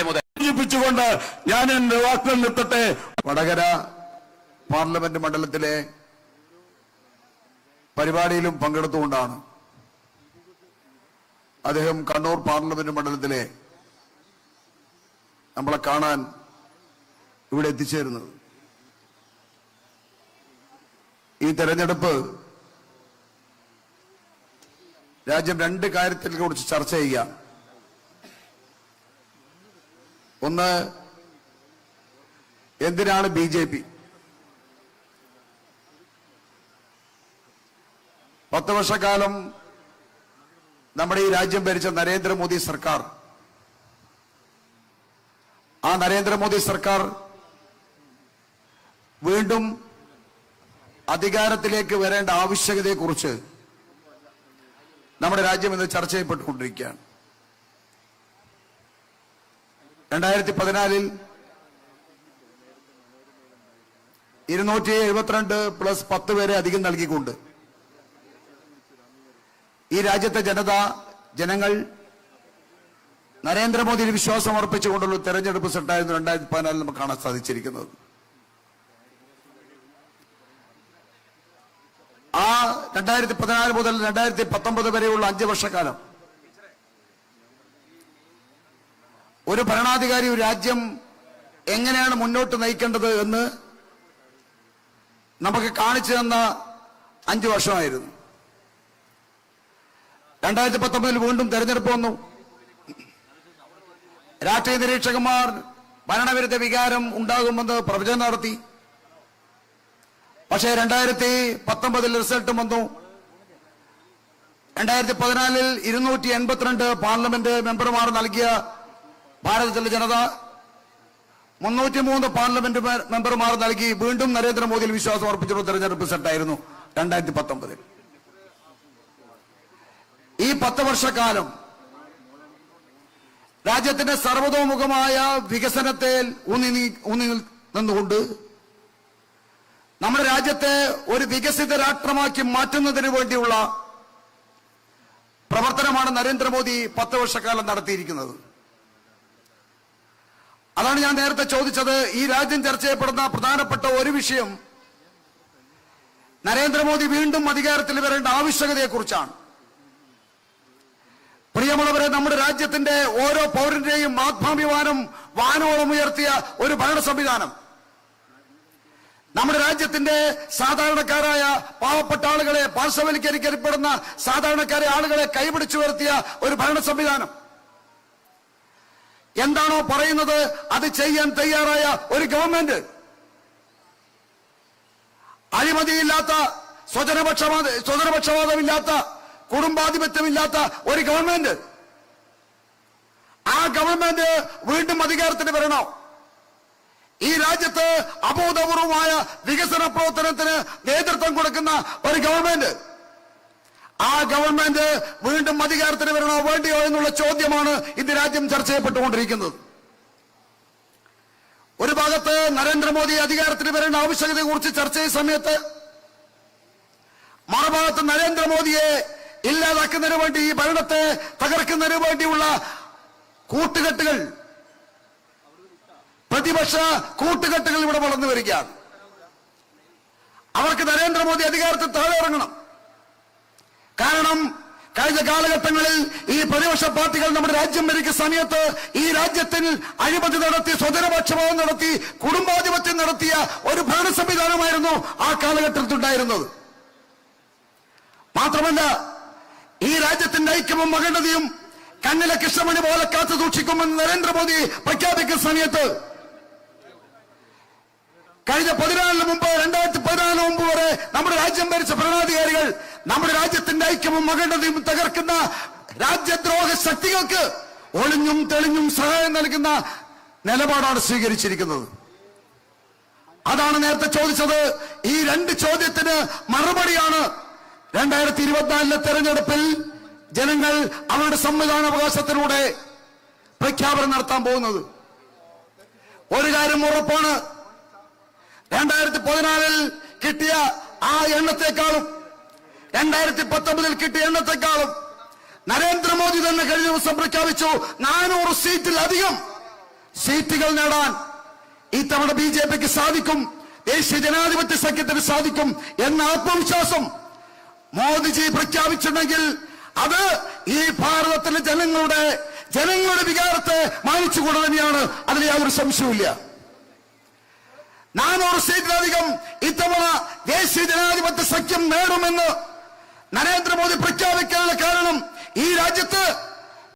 മുതൽ സൂചിപ്പിച്ചുകൊണ്ട് ഞാൻ എന്റെ വാക്കുകൾ നിർത്തട്ടെ. വടകര പാർലമെന്റ് മണ്ഡലത്തിലെ പരിപാടിയിലും പങ്കെടുത്തുകൊണ്ടാണ് അദ്ദേഹം കണ്ണൂർ പാർലമെന്റ് മണ്ഡലത്തിലെ നമ്മളെ കാണാൻ ഇവിടെ എത്തിച്ചേരുന്നത്. ഈ തെരഞ്ഞെടുപ്പ് രാജ്യം രണ്ട് കാര്യത്തെ കുറിച്ച് ചർച്ച ചെയ്യുക. ഒന്ന്, എന്തിനാണ് BJP 10 വർഷക്കാലം നമ്മുടെ ഈ രാജ്യം ഭരിച്ച നരേന്ദ്രമോദി സർക്കാർ, ആ നരേന്ദ്രമോദി സർക്കാർ വീണ്ടും അധികാരത്തിലേക്ക് വരേണ്ട ആവശ്യകതയെക്കുറിച്ച് നമ്മുടെ രാജ്യം ഇന്ന് ചർച്ച ചെയ്യപ്പെട്ടുകൊണ്ടിരിക്കുകയാണ്. 2014 272 + 10 പേരെ അധികം നൽകിക്കൊണ്ട് ഈ രാജ്യത്തെ ജനങ്ങൾ നരേന്ദ്രമോദിയിൽ വിശ്വാസം അർപ്പിച്ചുകൊണ്ടുള്ള തെരഞ്ഞെടുപ്പ് സെറ്റായിരുന്നു 2014 നമുക്ക് കാണാൻ സാധിച്ചിരിക്കുന്നത്. ആ 2014 മുതൽ 2019 വരെയുള്ള 5 വർഷക്കാലം ഒരു ഭരണാധികാരി ഒരു രാജ്യം എങ്ങനെയാണ് മുന്നോട്ട് നയിക്കേണ്ടത് എന്ന് നമുക്ക് കാണിച്ചു തന്ന 5 വർഷമായിരുന്നു. 2019 വീണ്ടും തെരഞ്ഞെടുപ്പ് വന്നു. രാഷ്ട്രീയ നിരീക്ഷകന്മാർ ഭരണവിരുദ്ധ വികാരം ഉണ്ടാകുമെന്ന് പ്രവചനം നടത്തി. പക്ഷേ 2019 റിസൾട്ടും വന്നു. 2014 282 പാർലമെന്റ് മെമ്പർമാർ നൽകിയ ഭാരതത്തിലെ ജനത 303 പാർലമെന്റ് മെമ്പർമാർ നൽകി വീണ്ടും നരേന്ദ്രമോദിയിൽ വിശ്വാസം അർപ്പിച്ചുള്ള തെരഞ്ഞെടുപ്പ് സെറ്റായിരുന്നു 2019. ഈ 10 വർഷക്കാലം രാജ്യത്തിന്റെ സർവതോമുഖമായ വികസനത്തെ ഊന്നി നിന്നുകൊണ്ട് നമ്മുടെ രാജ്യത്തെ ഒരു വികസിത രാഷ്ട്രമാക്കി മാറ്റുന്നതിന് വേണ്ടിയുള്ള പ്രവർത്തനമാണ് നരേന്ദ്രമോദി 10 വർഷക്കാലം നടത്തിയിരിക്കുന്നത്. അതാണ് ഞാൻ നേരത്തെ ചോദിച്ചത്. ഈ രാജ്യം ചർച്ച ചെയ്യപ്പെടുന്ന പ്രധാനപ്പെട്ട ഒരു വിഷയം നരേന്ദ്രമോദി വീണ്ടും അധികാരത്തിൽ വരേണ്ട ആവശ്യകതയെക്കുറിച്ചാണ്. പ്രിയമുള്ളവരെ, നമ്മുടെ രാജ്യത്തിന്റെ ഓരോ പൗരന്റെയും ആത്മാഭിമാനം വാനോളം ഉയർത്തിയ ഒരു ഭരണ സംവിധാനം, നമ്മുടെ രാജ്യത്തിന്റെ സാധാരണക്കാരായ പാവപ്പെട്ട ആളുകളെ, പാർശ്വവൽക്കരിക്കപ്പെടുന്ന സാധാരണക്കാരെ ആളുകളെ കൈപിടിച്ചു ഉയർത്തിയ ഒരു ഭരണ സംവിധാനം, എന്താണോ പറയുന്നത് അത് ചെയ്യാൻ തയ്യാറായ ഒരു ഗവൺമെന്റ്, അഴിമതിയില്ലാത്ത, സ്വജനപക്ഷപാതമില്ലാത്ത, കുടുംബാധിപത്യമില്ലാത്ത ഒരു ഗവൺമെന്റ്. ആ ഗവൺമെന്റ് വീണ്ടും അധികാരത്തിന് വരണോ? ഈ രാജ്യത്ത് അഭൂതപൂർവമായ വികസന പ്രവർത്തനത്തിന് നേതൃത്വം കൊടുക്കുന്ന ഒരു ഗവൺമെന്റ്, ആ ഗവൺമെന്റ് വീണ്ടും അധികാരത്തിന് വരണോ വേണ്ടിയോ എന്നുള്ള ചോദ്യമാണ് ഇന്ന് രാജ്യം ചർച്ച ചെയ്യപ്പെട്ടുകൊണ്ടിരിക്കുന്നത്. ഒരു ഭാഗത്ത് നരേന്ദ്രമോദി അധികാരത്തിന് വരേണ്ട ആവശ്യകതയെക്കുറിച്ച് ചർച്ച ചെയ്യുന്ന സമയത്ത്, മറുഭാഗത്ത് നരേന്ദ്രമോദിയെ ഇല്ലാതാക്കുന്നതിന് വേണ്ടി, ഈ ഭരണത്തെ തകർക്കുന്നതിന് വേണ്ടിയുള്ള കൂട്ടുകെട്ടുകൾ, പ്രതിപക്ഷ കൂട്ടുകെട്ടുകൾ ഇവിടെ വളർന്നു വരികയാണ്. അവർക്ക് നരേന്ദ്രമോദി അധികാരത്തിൽ താഴെ ഇറങ്ങണം. കാരണം കഴിഞ്ഞ കാലഘട്ടങ്ങളിൽ ഈ പ്രതിപക്ഷ പാർട്ടികൾ നമ്മുടെ രാജ്യം ഭരിക്കുന്ന സമയത്ത് ഈ രാജ്യത്തിൽ അഴിമതി നടത്തി, സ്വജനപക്ഷപാതം നടത്തി, കുടുംബാധിപത്യം നടത്തിയ ഒരു ഭരണ സംവിധാനമായിരുന്നു ആ കാലഘട്ടത്തിൽ ഉണ്ടായിരുന്നത്. മാത്രമല്ല, ഈ രാജ്യത്തിന്റെ ഐക്യവും അഖണ്ഡതയും കണ്ണിലെ കൃഷ്ണമണി പോലെ കാത്തു സൂക്ഷിക്കുമെന്ന് നരേന്ദ്രമോദി പ്രഖ്യാപിക്കുന്ന സമയത്ത് കഴിഞ്ഞ 2014 മുമ്പ് വരെ നമ്മുടെ രാജ്യം ഭരിച്ച ഭരണാധികാരികൾ നമ്മുടെ രാജ്യത്തിന്റെ ഐക്യവും അഖണ്ഡതയും തകർക്കുന്ന രാജ്യദ്രോഹ ശക്തികൾക്ക് ഒളിഞ്ഞും തെളിഞ്ഞും സഹായം നൽകുന്ന നിലപാടാണ് സ്വീകരിച്ചിരിക്കുന്നത്. അതാണ് നേരത്തെ ചോദിച്ചത്. ഈ 2 ചോദ്യത്തിന് മറുപടിയാണ് 2024 തെരഞ്ഞെടുപ്പിൽ ജനങ്ങൾ അവരുടെ സമ്മതിദാനാവകാശത്തിലൂടെ പ്രഖ്യാപനം നടത്താൻ പോകുന്നത്. ഒരു കാര്യം ഉറപ്പാണ്, 2014 കിട്ടിയ ആ എണ്ണത്തെക്കാളും 2019 കിട്ടിയ എണ്ണത്തെക്കാളും നരേന്ദ്രമോദി തന്നെ കഴിഞ്ഞ ദിവസം പ്രഖ്യാപിച്ചു 400 സീറ്റിലധികം സീറ്റുകൾ നേടാൻ ഇത്തവണ BJPക്ക് സാധിക്കും, ദേശീയ ജനാധിപത്യ സഖ്യത്തിന് സാധിക്കും എന്ന ആത്മവിശ്വാസം മോദിജി പ്രഖ്യാപിച്ചിട്ടുണ്ടെങ്കിൽ അത് ഈ ഭാരതത്തിലെ ജനങ്ങളുടെ വികാരത്തെ മാനിച്ചുകൊണ്ട് തന്നെയാണ്. അതിൽ യാതൊരു സംശയവുമില്ല. 400 സീറ്റിലധികം ഇത്തവണ ദേശീയ ജനാധിപത്യ സഖ്യം നേടുമെന്ന് നരേന്ദ്രമോദി പ്രഖ്യാപിക്കാനുള്ള കാരണം ഈ രാജ്യത്ത്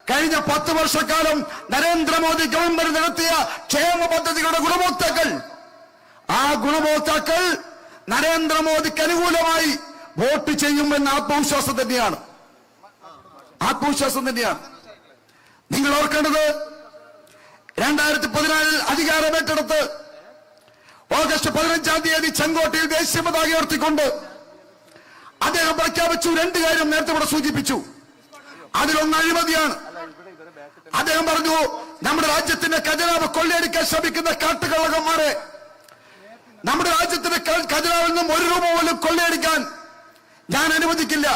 കഴിഞ്ഞ 10 വർഷക്കാലം നരേന്ദ്രമോദി ഗവൺമെന്റ് നടത്തിയ ക്ഷേമ പദ്ധതികളുടെ ഗുണഭോക്താക്കൾ, ആ ഗുണഭോക്താക്കൾ നരേന്ദ്രമോദിക്ക് അനുകൂലമായി വോട്ട് ചെയ്യുമെന്ന ആത്മവിശ്വാസം തന്നെയാണ്. നിങ്ങൾ ഓർക്കേണ്ടത് 2014 അധികാരമേറ്റെടുത്ത് ഓഗസ്റ്റ് 15-ാം തീയതി ചെങ്കോട്ടയിൽ ദേശീയ പതാക ഉയർത്തിക്കൊണ്ട് അദ്ദേഹം പ്രഖ്യാപിച്ചു 2 കാര്യം നേരത്തെ ഇവിടെ സൂചിപ്പിച്ചു. അതിലൊന്ന് അഴിമതിയാണ്. അദ്ദേഹം പറഞ്ഞു, നമ്മുടെ രാജ്യത്തിന്റെ ഖജനാവ് കൊള്ളയടിക്കാൻ ശ്രമിക്കുന്ന കാട്ടുകള്ളന്മാരെ നമ്മുടെ രാജ്യത്തിന്റെ ഖജനാവിൽ നിന്നും 1 രൂപ പോലും കൊള്ളയടിക്കാൻ ഞാൻ അനുവദിക്കില്ല.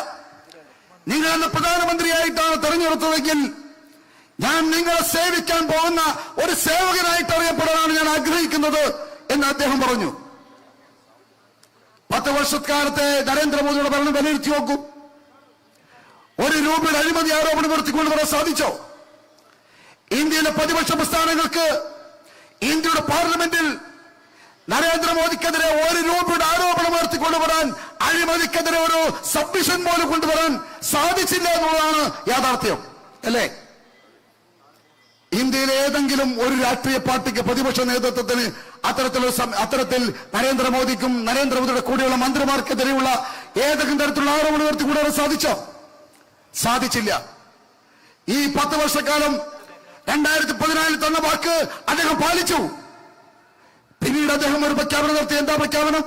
നിങ്ങളെന്ന് പ്രധാനമന്ത്രിയായിട്ടാണ് തെരഞ്ഞെടുത്തതെങ്കിൽ ഞാൻ നിങ്ങളെ സേവിക്കാൻ പോകുന്ന ഒരു സേവകനായിട്ട് അറിയപ്പെടാനാണ് ഞാൻ ആഗ്രഹിക്കുന്നത് എന്ന് അദ്ദേഹം പറഞ്ഞു. 10 വർഷക്കാലത്തെ നരേന്ദ്രമോദിയുടെ ഭരണം വിലയിരുത്തി നോക്കൂ. 1 രൂപയുടെ അഴിമതി ആരോപണം ഉയർത്തിക്കൊണ്ടുവരാൻ സാധിച്ചോ? ഇന്ത്യയിലെ പ്രതിപക്ഷ പ്രസ്ഥാനങ്ങൾക്ക് ഇന്ത്യയുടെ പാർലമെന്റിൽ നരേന്ദ്രമോദിക്കെതിരെ 1 രൂപയുടെ ആരോപണം ഉയർത്തിക്കൊണ്ടുവരാൻ, അഴിമതിക്കെതിരെ ഒരു സബ്മിഷൻ പോലും കൊണ്ടുവരാൻ സാധിച്ചില്ല എന്നുള്ളതാണ് യാഥാർത്ഥ്യം, അല്ലേ? ഇന്ത്യയിലെ ഏതെങ്കിലും ഒരു രാഷ്ട്രീയ പാർട്ടിക്ക്, പ്രതിപക്ഷ നേതൃത്വത്തിന് അത്തരത്തിൽ നരേന്ദ്രമോദിക്കും നരേന്ദ്രമോദിയുടെ കൂടെയുള്ള മന്ത്രിമാർക്കെതിരെയുള്ള ഏതെങ്കിലും തരത്തിലുള്ള ആരോപണം ഉയർത്തിക്കൊണ്ടുവരാൻ സാധിച്ചോ? സാധിച്ചില്ല. ഈ 10 വർഷക്കാലം 2014 തന്ന വാക്ക് അദ്ദേഹം പാലിച്ചു. പിന്നീട് അദ്ദേഹം ഒരു പ്രഖ്യാപനം നടത്തി. എന്താ പ്രഖ്യാപനം?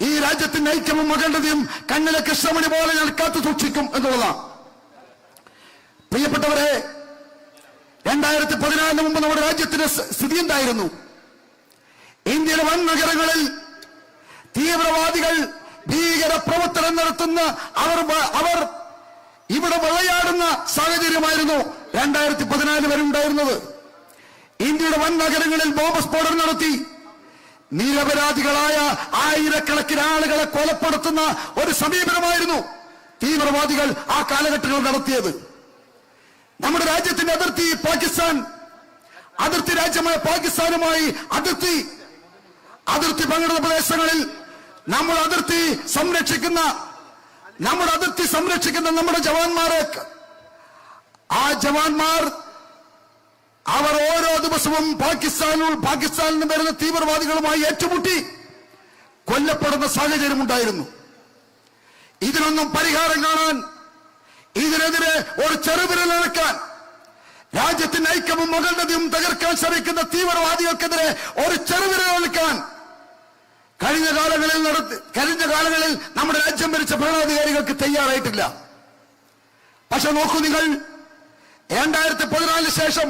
ഈ രാജ്യത്തിന്റെ ഐക്യവും അഖണ്ഡതയും കണ്ണിലെ കൃഷ്ണമണി പോലെ ഞാൻ കാത്തു സൂക്ഷിക്കും എന്നുള്ളതാണ്. പ്രിയപ്പെട്ടവരെ, 2014 മുമ്പ് നമ്മുടെ രാജ്യത്തിന്റെ സ്ഥിതി എന്തായിരുന്നു? ഇന്ത്യയിലെ വൻ നഗരങ്ങളിൽ തീവ്രവാദികൾ ഭീകര പ്രവർത്തനം നടത്തുന്ന അവർ ഇവിടെ വിളയാടുന്ന സാഹചര്യമായിരുന്നു 2014 വരെ ഉണ്ടായിരുന്നത്. ഇന്ത്യയുടെ വൻ നഗരങ്ങളിൽ ബോംബ് സ്ഫോടനം നടത്തി നിരപരാധികളായ ആയിരക്കണക്കിന് ആളുകളെ കൊലപ്പെടുത്തുന്ന ഒരു സമീപനമായിരുന്നു തീവ്രവാദികൾ ആ കാലഘട്ടങ്ങളിൽ നടത്തിയത്. നമ്മുടെ രാജ്യത്തിന്റെ അതിർത്തി രാജ്യമായ പാകിസ്ഥാനുമായി അതിർത്തി പങ്കിടുന്ന പ്രദേശങ്ങളിൽ നമ്മുടെ അതിർത്തി സംരക്ഷിക്കുന്ന നമ്മുടെ ജവാന്മാരെ, ആ ജവാന്മാർ അവർ ഓരോ ദിവസവും പാകിസ്ഥാനിൽ നിന്ന് വരുന്ന തീവ്രവാദികളുമായി ഏറ്റുമുട്ടി കൊല്ലപ്പെടുന്ന സാഹചര്യമുണ്ടായിരുന്നു. ഇതിനൊന്നും പരിഹാരം കാണാൻ, ഇതിനെതിരെ ഒരു ചെറുവിരൽ അനക്കാൻ, രാജ്യത്തിന്റെ ഐക്യവും അഖണ്ഡതയും തകർക്കാൻ ശ്രമിക്കുന്ന തീവ്രവാദികൾക്കെതിരെ ഒരു ചെറുവിരൽ അനക്കാൻ കഴിഞ്ഞ കാലങ്ങളിൽ നമ്മുടെ രാജ്യം ഭരിച്ച ഭരണാധികാരികൾക്ക് തയ്യാറായിട്ടില്ല. പക്ഷെ നോക്കൂ നിങ്ങൾ, 2014 ശേഷം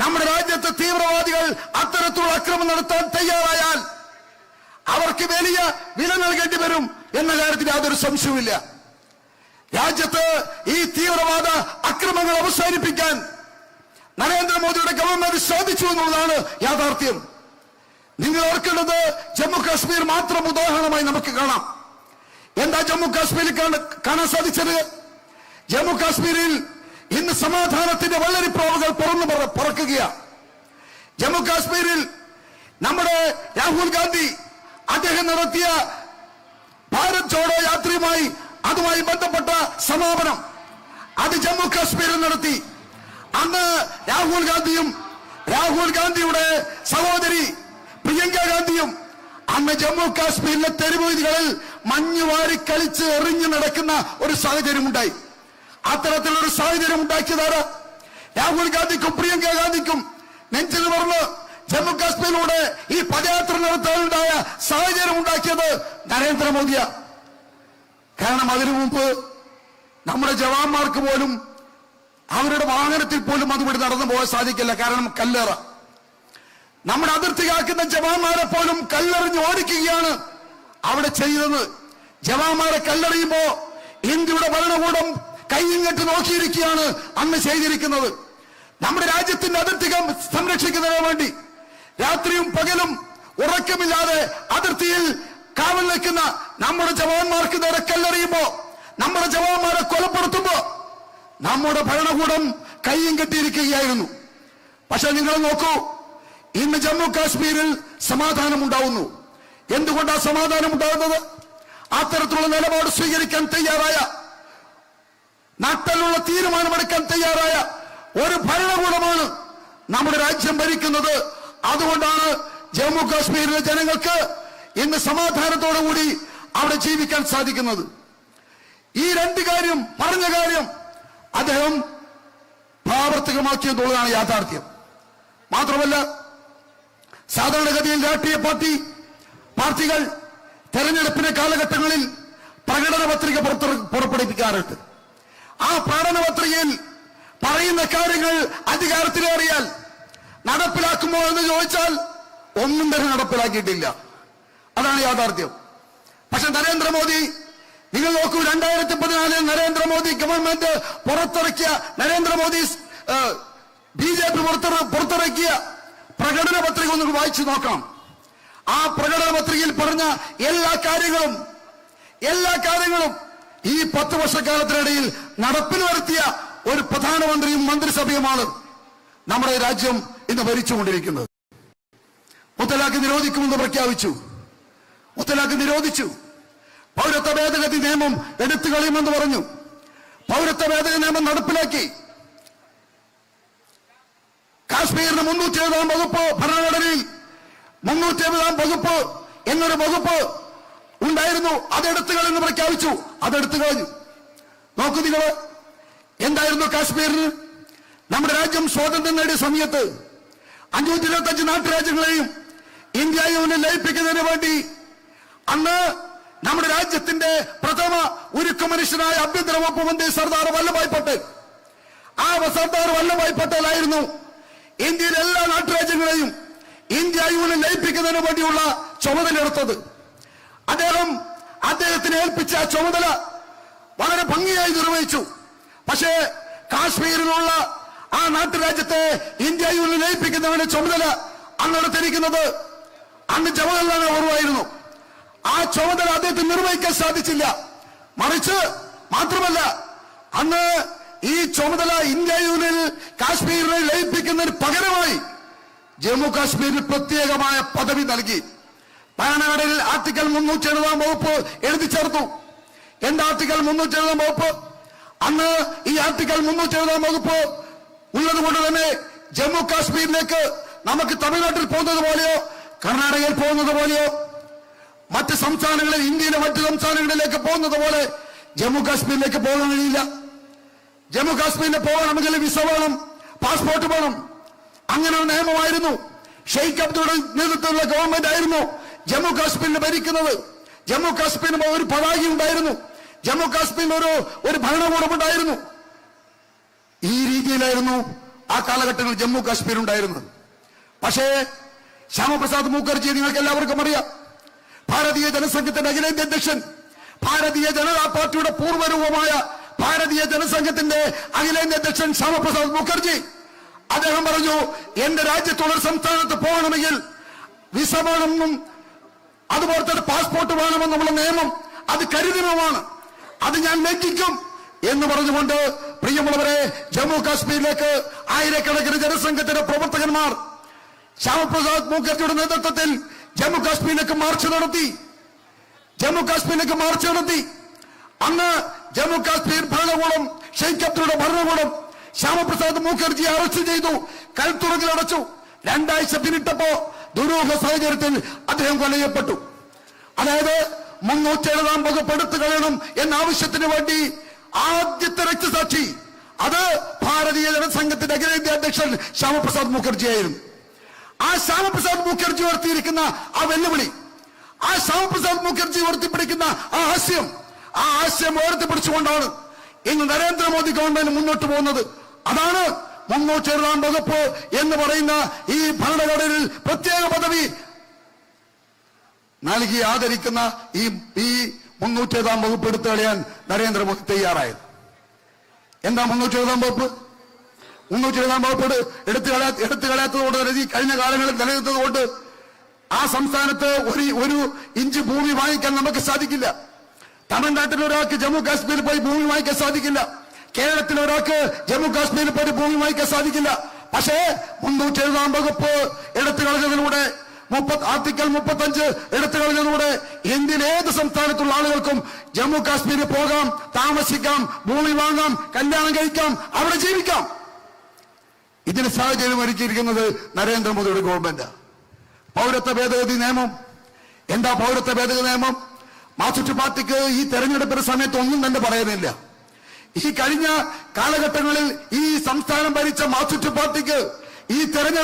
നമ്മുടെ രാജ്യത്തെ തീവ്രവാദികൾ അത്തരത്തിലുള്ള അക്രമം നടത്താൻ തയ്യാറായാൽ അവർക്ക് വലിയ വില നൽകേണ്ടി വരും എന്ന കാര്യത്തിൽ യാതൊരു സംശയവുമില്ല. രാജ്യത്ത് ഈ തീവ്രവാദ അക്രമങ്ങൾ അവസാനിപ്പിക്കാൻ നരേന്ദ്രമോദിയുടെ ഗവൺമെന്റ് സാധിച്ചു എന്നുള്ളതാണ് യാഥാർത്ഥ്യം. നിങ്ങൾ ഓർക്കേണ്ടത് ജമ്മു കാശ്മീർ മാത്രം ഉദാഹരണമായി നമുക്ക് കാണാം. എന്താ ജമ്മു കാശ്മീരിൽ കാണാൻ സാധിച്ചത്? ജമ്മു കാശ്മീരിൽ ഇന്ന് സമാധാനത്തിന്റെ വെള്ളരിപ്രാവുകൾ പറക്കുകയാണ്. ജമ്മു കാശ്മീരിൽ നമ്മുടെ രാഹുൽ ഗാന്ധി അദ്ദേഹം നടത്തിയ ഭാരത് ജോഡോ അതുമായി ബന്ധപ്പെട്ട സമാപനം അത് ജമ്മു കാശ്മീരിൽ നടത്തി. അന്ന് രാഹുൽ ഗാന്ധിയുടെ സഹോദരി പ്രിയങ്ക ഗാന്ധിയും അന്ന് ജമ്മു കാശ്മീരിലെ തെരുവീതികളിൽ മഞ്ഞുവാരി കളിച്ച് എറിഞ്ഞു നടക്കുന്ന ഒരു സാഹചര്യമുണ്ടായി. അത്തരത്തിലൊരു സാഹചര്യം ഉണ്ടാക്കിയതാണ് രാഹുൽ ഗാന്ധിക്കും പ്രിയങ്ക ഗാന്ധിക്കും നെഞ്ചിൽ പറഞ്ഞ് ജമ്മു കാശ്മീരിലൂടെ ഈ പദയാത്ര നടത്താനുണ്ടായ സാഹചര്യം ഉണ്ടാക്കിയത് നരേന്ദ്രമോദിയാണ്. കാരണം അതിനു മുമ്പ് നമ്മുടെ ജവാന്മാർക്ക് പോലും അവരുടെ വാഹനത്തിൽ പോലും അതുവഴി നടന്നു പോകാൻ സാധിക്കില്ല. കാരണം കല്ലേറ. നമ്മുടെ അതിർത്തി കാക്കുന്ന ജവാന്മാരെ പോലും കല്ലെറിഞ്ഞ് ഓടിക്കുകയാണ് അവിടെ ചെയ്തത്. ജവാന്മാരെ കല്ലെറിയുമ്പോ ഇന്ത്യയുടെ ഭരണകൂടം കൈയിങ്ങട്ട് നോക്കിയിരിക്കുകയാണ് അന്ന് ചെയ്തിരിക്കുന്നത്. നമ്മുടെ രാജ്യത്തിന്റെ അതിർത്തി സംരക്ഷിക്കുന്നതിന് വേണ്ടി രാത്രിയും പകലും ഉറക്കമില്ലാതെ അതിർത്തിയിൽ കാവൽ നിൽക്കുന്ന നമ്മുടെ ജവാന്മാർക്ക് നേരെ കല്ലെറിയുമ്പോ, നമ്മുടെ ജവാന്മാരെ കൊലപ്പെടുത്തുമ്പോ നമ്മുടെ ഭരണകൂടം കയ്യും കെട്ടിയിരിക്കുകയായിരുന്നു. പക്ഷെ നിങ്ങൾ നോക്കൂ, ഇന്ന് ജമ്മു കാശ്മീരിൽ സമാധാനം ഉണ്ടാവുന്നു. എന്തുകൊണ്ടാണ് സമാധാനം ഉണ്ടാകുന്നത്? അത്തരത്തിലുള്ള നിലപാട് സ്വീകരിക്കാൻ തയ്യാറായ, നട്ടലുള്ള തീരുമാനമെടുക്കാൻ തയ്യാറായ ഒരു ഭരണകൂടമാണ് നമ്മുടെ രാജ്യം ഭരിക്കുന്നത്. അതുകൊണ്ടാണ് ജമ്മു കാശ്മീരിലെ ജനങ്ങൾക്ക് ഇന്ന് സമാധാനത്തോടുകൂടി അവിടെ ജീവിക്കാൻ സാധിക്കുന്നത്. ഈ രണ്ട് കാര്യം, പറഞ്ഞ കാര്യം അദ്ദേഹം പ്രാവർത്തികമാക്കിയെന്നുള്ളതാണ് യാഥാർത്ഥ്യം. മാത്രമല്ല, സാധാരണഗതിയിൽ രാഷ്ട്രീയ പാർട്ടികൾ തെരഞ്ഞെടുപ്പിന്റെ കാലഘട്ടങ്ങളിൽ പ്രകടന പത്രിക പുറപ്പെടുവിക്കാറുണ്ട്. ആ പ്രകടന പത്രികയിൽ പറയുന്ന കാര്യങ്ങൾ അധികാരത്തിലേറിയാൽ നടപ്പിലാക്കുമോ എന്ന് ചോദിച്ചാൽ ഒന്നും തന്നെ നടപ്പിലാക്കിയിട്ടില്ല. അതാണ് യാഥാർത്ഥ്യം. പക്ഷെ നരേന്ദ്രമോദി, നിങ്ങൾ നോക്കൂ, 2014 നരേന്ദ്രമോദി ഗവൺമെന്റ് പുറത്തിറക്കിയ, നരേന്ദ്രമോദി BJP പുറത്തിറക്കിയ പ്രകടന പത്രിക ഒന്ന് വായിച്ചു നോക്കണം. ആ പ്രകടന പത്രികയിൽ പറഞ്ഞ എല്ലാ കാര്യങ്ങളും ഈ 10 വർഷക്കാലത്തിനിടയിൽ നടപ്പിൽ വരുത്തിയ ഒരു പ്രധാനമന്ത്രിയും മന്ത്രിസഭയുമാണ് നമ്മുടെ രാജ്യം ഇന്ന് ഭരിച്ചുകൊണ്ടിരിക്കുന്നത്. മുത്തലാഖ് നിരോധിക്കുമെന്ന് പ്രഖ്യാപിച്ചു, മുത്തലാഖ് നിരോധിച്ചു. പൗരത്വ ഭേദഗതി നിയമം എടുത്തു കളയുമെന്ന് പറഞ്ഞു. പൗരത്വ ഭേദഗതി നിയമം നടപ്പിലാക്കി. കാശ്മീരിന് 370 വകുപ്പ്, ഭരണഘടനയിൽ 370 വകുപ്പ് എന്നൊരു വകുപ്പ് ഉണ്ടായിരുന്നു. അതെടുത്തു കളയെന്ന് പ്രഖ്യാപിച്ചു. അതെടുത്തു കളഞ്ഞു. നോക്കൂ നിങ്ങൾ, എന്തായിരുന്നു കാശ്മീരിന്? നമ്മുടെ രാജ്യം സ്വാതന്ത്ര്യം നേടിയ സമയത്ത് 525 നാട്ടുരാജ്യങ്ങളെയും ഇന്ത്യ യൂണിയൻ ലയിപ്പിക്കുന്നതിന് വേണ്ടി അന്ന് നമ്മുടെ രാജ്യത്തിന്റെ പ്രഥമ ഉരുക്കു മനുഷ്യനായ ആഭ്യന്തര വകുപ്പ് മന്ത്രി സർദാർ വല്ലഭായ് പട്ടേൽ, ആ സർദാർ വല്ലഭായ് പട്ടേൽ ആയിരുന്നു ഇന്ത്യയിലെ എല്ലാ നാട്ടുരാജ്യങ്ങളെയും ഇന്ത്യ യൂണിയൻ ലയിപ്പിക്കുന്നതിന് വേണ്ടിയുള്ള ചുമതലയെടുത്തത്. അദ്ദേഹത്തിന് ഏൽപ്പിച്ച ആ ചുമതല വളരെ ഭംഗിയായി നിർവഹിച്ചു. പക്ഷേ കാശ്മീരിലുള്ള ആ നാട്ടുരാജ്യത്തെ ഇന്ത്യ യൂണിയൻ ലയിപ്പിക്കുന്നതിന്റെ ചുമതല അന്നെടുത്തിരിക്കുന്നത് അന്ന് ജവഹർലാൽ നെഹ്റുവായിരുന്നു. ആ ചുമതല അദ്ദേഹത്തിന് നിർവഹിക്കാൻ സാധിച്ചില്ല. മറിച്ച് മാത്രമല്ല, അന്ന് ഈ ചുമതല ഇന്ത്യ യൂണിയനിൽ കാശ്മീരിനെ ലയിപ്പിക്കുന്നതിന് പകരമായി ജമ്മു കാശ്മീരിൽ പ്രത്യേകമായ പദവി നൽകി. ഭരണഘടനയിൽ ആർട്ടിക്കൽ 370 വകുപ്പ് എഴുതി ചേർത്തു. എന്താ ആർട്ടിക്കൽ 370 വകുപ്പ്? അന്ന് ഈ ആർട്ടിക്കൽ 370 വകുപ്പ് ഉള്ളത് കൊണ്ട് തന്നെ ജമ്മു കാശ്മീരിലേക്ക് നമുക്ക് തമിഴ്നാട്ടിൽ പോകുന്നത് പോലെയോ കർണാടകയിൽ പോകുന്നത് പോലെയോ മറ്റ് സംസ്ഥാനങ്ങളിൽ, ഇന്ത്യയിലെ മറ്റ് സംസ്ഥാനങ്ങളിലേക്ക് പോകുന്നത് പോലെ ജമ്മു കാശ്മീരിലേക്ക് പോകാൻ കഴിയില്ല. ജമ്മു കാശ്മീരിൽ പോകണമെങ്കിൽ വിസ വേണം, പാസ്പോർട്ട് വേണം. അങ്ങനെ ഒരു നിയമമായിരുന്നു. ഷെയ്ഖ് അബ്ദുയുടെ നേതൃത്വത്തിലുള്ള ഗവൺമെന്റ് ആയിരുന്നു ജമ്മു കാശ്മീരിൽ ഭരിക്കുന്നത്. ജമ്മു കാശ്മീരിന് ഒരു പതാക ഉണ്ടായിരുന്നു. ജമ്മു കാശ്മീരിൽ ഒരു ഭരണകൂടം ഉണ്ടായിരുന്നു. ഈ രീതിയിലായിരുന്നു ആ കാലഘട്ടങ്ങളിൽ ജമ്മു കാശ്മീർ ഉണ്ടായിരുന്നത്. പക്ഷേ ശ്യാമപ്രസാദ് മുഖർജി നിങ്ങൾക്ക് എല്ലാവർക്കും അറിയാം, ഭാരതീയ ജനസംഘത്തിന്റെ അഖിലേന്ത്യാ അധ്യക്ഷൻ, ഭാരതീയ ജനതാ പാർട്ടിയുടെ പൂർവ്വരൂപമായ ഭാരതീയ ജനസംഘത്തിന്റെ അഖിലേന്ത്യാ അധ്യക്ഷൻ ശ്യാമപ്രസാദ് മുഖർജി അദ്ദേഹം പറഞ്ഞു, എന്റെ രാജ്യത്തുള്ള സംസ്ഥാനത്ത് പോകണമെങ്കിൽ വിസ വേണമെന്നും അതുപോലെ തന്നെ പാസ്പോർട്ട് വേണമെന്നുള്ള നിയമം അത് കരുതലുമാണ്, അത് ഞാൻ ലംഘിക്കും എന്ന് പറഞ്ഞുകൊണ്ട് പ്രിയമുള്ളവരെ ജമ്മു കാശ്മീരിലേക്ക് ആയിരക്കണക്കിന് ജനസംഘത്തിന്റെ പ്രവർത്തകന്മാർ ശ്യാമപ്രസാദ് മുഖർജിയുടെ നേതൃത്വത്തിൽ ജമ്മു കാശ്മീരിലേക്ക് മാർച്ച് നടത്തി. അന്ന് ജമ്മു കാശ്മീർ ഭരണകൂടം, ഷെയ്ഖ് അബ്ദുയുടെ ഭരണകൂടം ശ്യാമപ്രസാദ് മുഖർജിയെ അറസ്റ്റ് ചെയ്തു, കൽത്തുറങ്കിൽ അടച്ചു. 2 ആഴ്ച പിന്നിട്ടപ്പോ ദുരൂഹ സാഹചര്യത്തിൽ അദ്ദേഹം കൊല്ലപ്പെട്ടു. അതായത് 370 വകുപ്പ് എടുത്തു കളയണം എന്ന ആവശ്യത്തിന് വേണ്ടി ആദ്യത്തെ രക്തസാക്ഷി അത് ഭാരതീയ ജനസംഘത്തിന്റെ അഖിലേന്ത്യാ അധ്യക്ഷൻ ശ്യാമപ്രസാദ് മുഖർജി ആയിരുന്നു. ആ ശ്യാമപ്രസാദ് മുഖർജി ഉയർത്തിയിരിക്കുന്ന ആ വെല്ലുവിളി, ആ ശ്യാമപ്രസാദ് മുഖർജി ഉയർത്തിപ്പിടിക്കുന്ന ആ ആശയം ഉയർത്തിപ്പിടിച്ചുകൊണ്ടാണ് ഇന്ന് നരേന്ദ്രമോദി ഗവൺമെന്റ് മുന്നോട്ട് പോകുന്നത്. അതാണ് 370 വകുപ്പ് എന്ന് പറയുന്ന ഈ ഭരണഘടനയിൽ പ്രത്യേക പദവി നൽകി ആദരിക്കുന്ന ഈ 370 വകുപ്പ് എടുത്തു കളയാൻ നരേന്ദ്രമോദി തയ്യാറായത്. എന്താ 370 വകുപ്പ്? 370 വകുപ്പ് എടുത്തു കളയാത്തതുകൊണ്ട് തന്നെ ഈ കഴിഞ്ഞ കാലങ്ങളിൽ നിലനിർത്തതുകൊണ്ട് ആ സംസ്ഥാനത്ത് ഒരു ഇഞ്ച് ഭൂമി വാങ്ങിക്കാൻ നമുക്ക് സാധിക്കില്ല. തമിഴ്നാട്ടിൽ ഒരാൾക്ക് ജമ്മു കാശ്മീരിൽ പോയി ഭൂമി വാങ്ങിക്കാൻ സാധിക്കില്ല. കേരളത്തിൽ ഒരാൾക്ക് ജമ്മു കാശ്മീരിൽ പോയി ഭൂമി വാങ്ങിക്കാൻ സാധിക്കില്ല. പക്ഷേ 370 വകുപ്പ് എടുത്തു കളഞ്ഞതിലൂടെ ആർട്ടിക്കൽ 35 എടുത്തു കളഞ്ഞതിലൂടെ ഇന്ത്യയിലെ ഏത് സംസ്ഥാനത്തുള്ള ആളുകൾക്കും ജമ്മു കാശ്മീരിൽ പോകാം, താമസിക്കാം, ഭൂമി വാങ്ങാം, കല്യാണം കഴിക്കാം, അവിടെ ജീവിക്കാം. ഇതിന് സാഹചര്യം ഒരുക്കിയിരിക്കുന്നത് നരേന്ദ്രമോദിയുടെ ഗവൺമെന്റ്. പൗരത്വ ഭേദഗതി നിയമം എന്താ? പൗരത്വ ഭേദഗതി നിയമം മാർക്സിസ്റ്റ് പാർട്ടിക്ക് ഈ തെരഞ്ഞെടുപ്പിന്റെ സമയത്ത് ഒന്നും തന്നെ പറയുന്നില്ല. ഈ കഴിഞ്ഞ കാലഘട്ടങ്ങളിൽ ഈ സംസ്ഥാനം ഭരിച്ച മാർക്സിസ്റ്റ് പാർട്ടിക്ക് ഈ തെരഞ്ഞെടുപ്പ്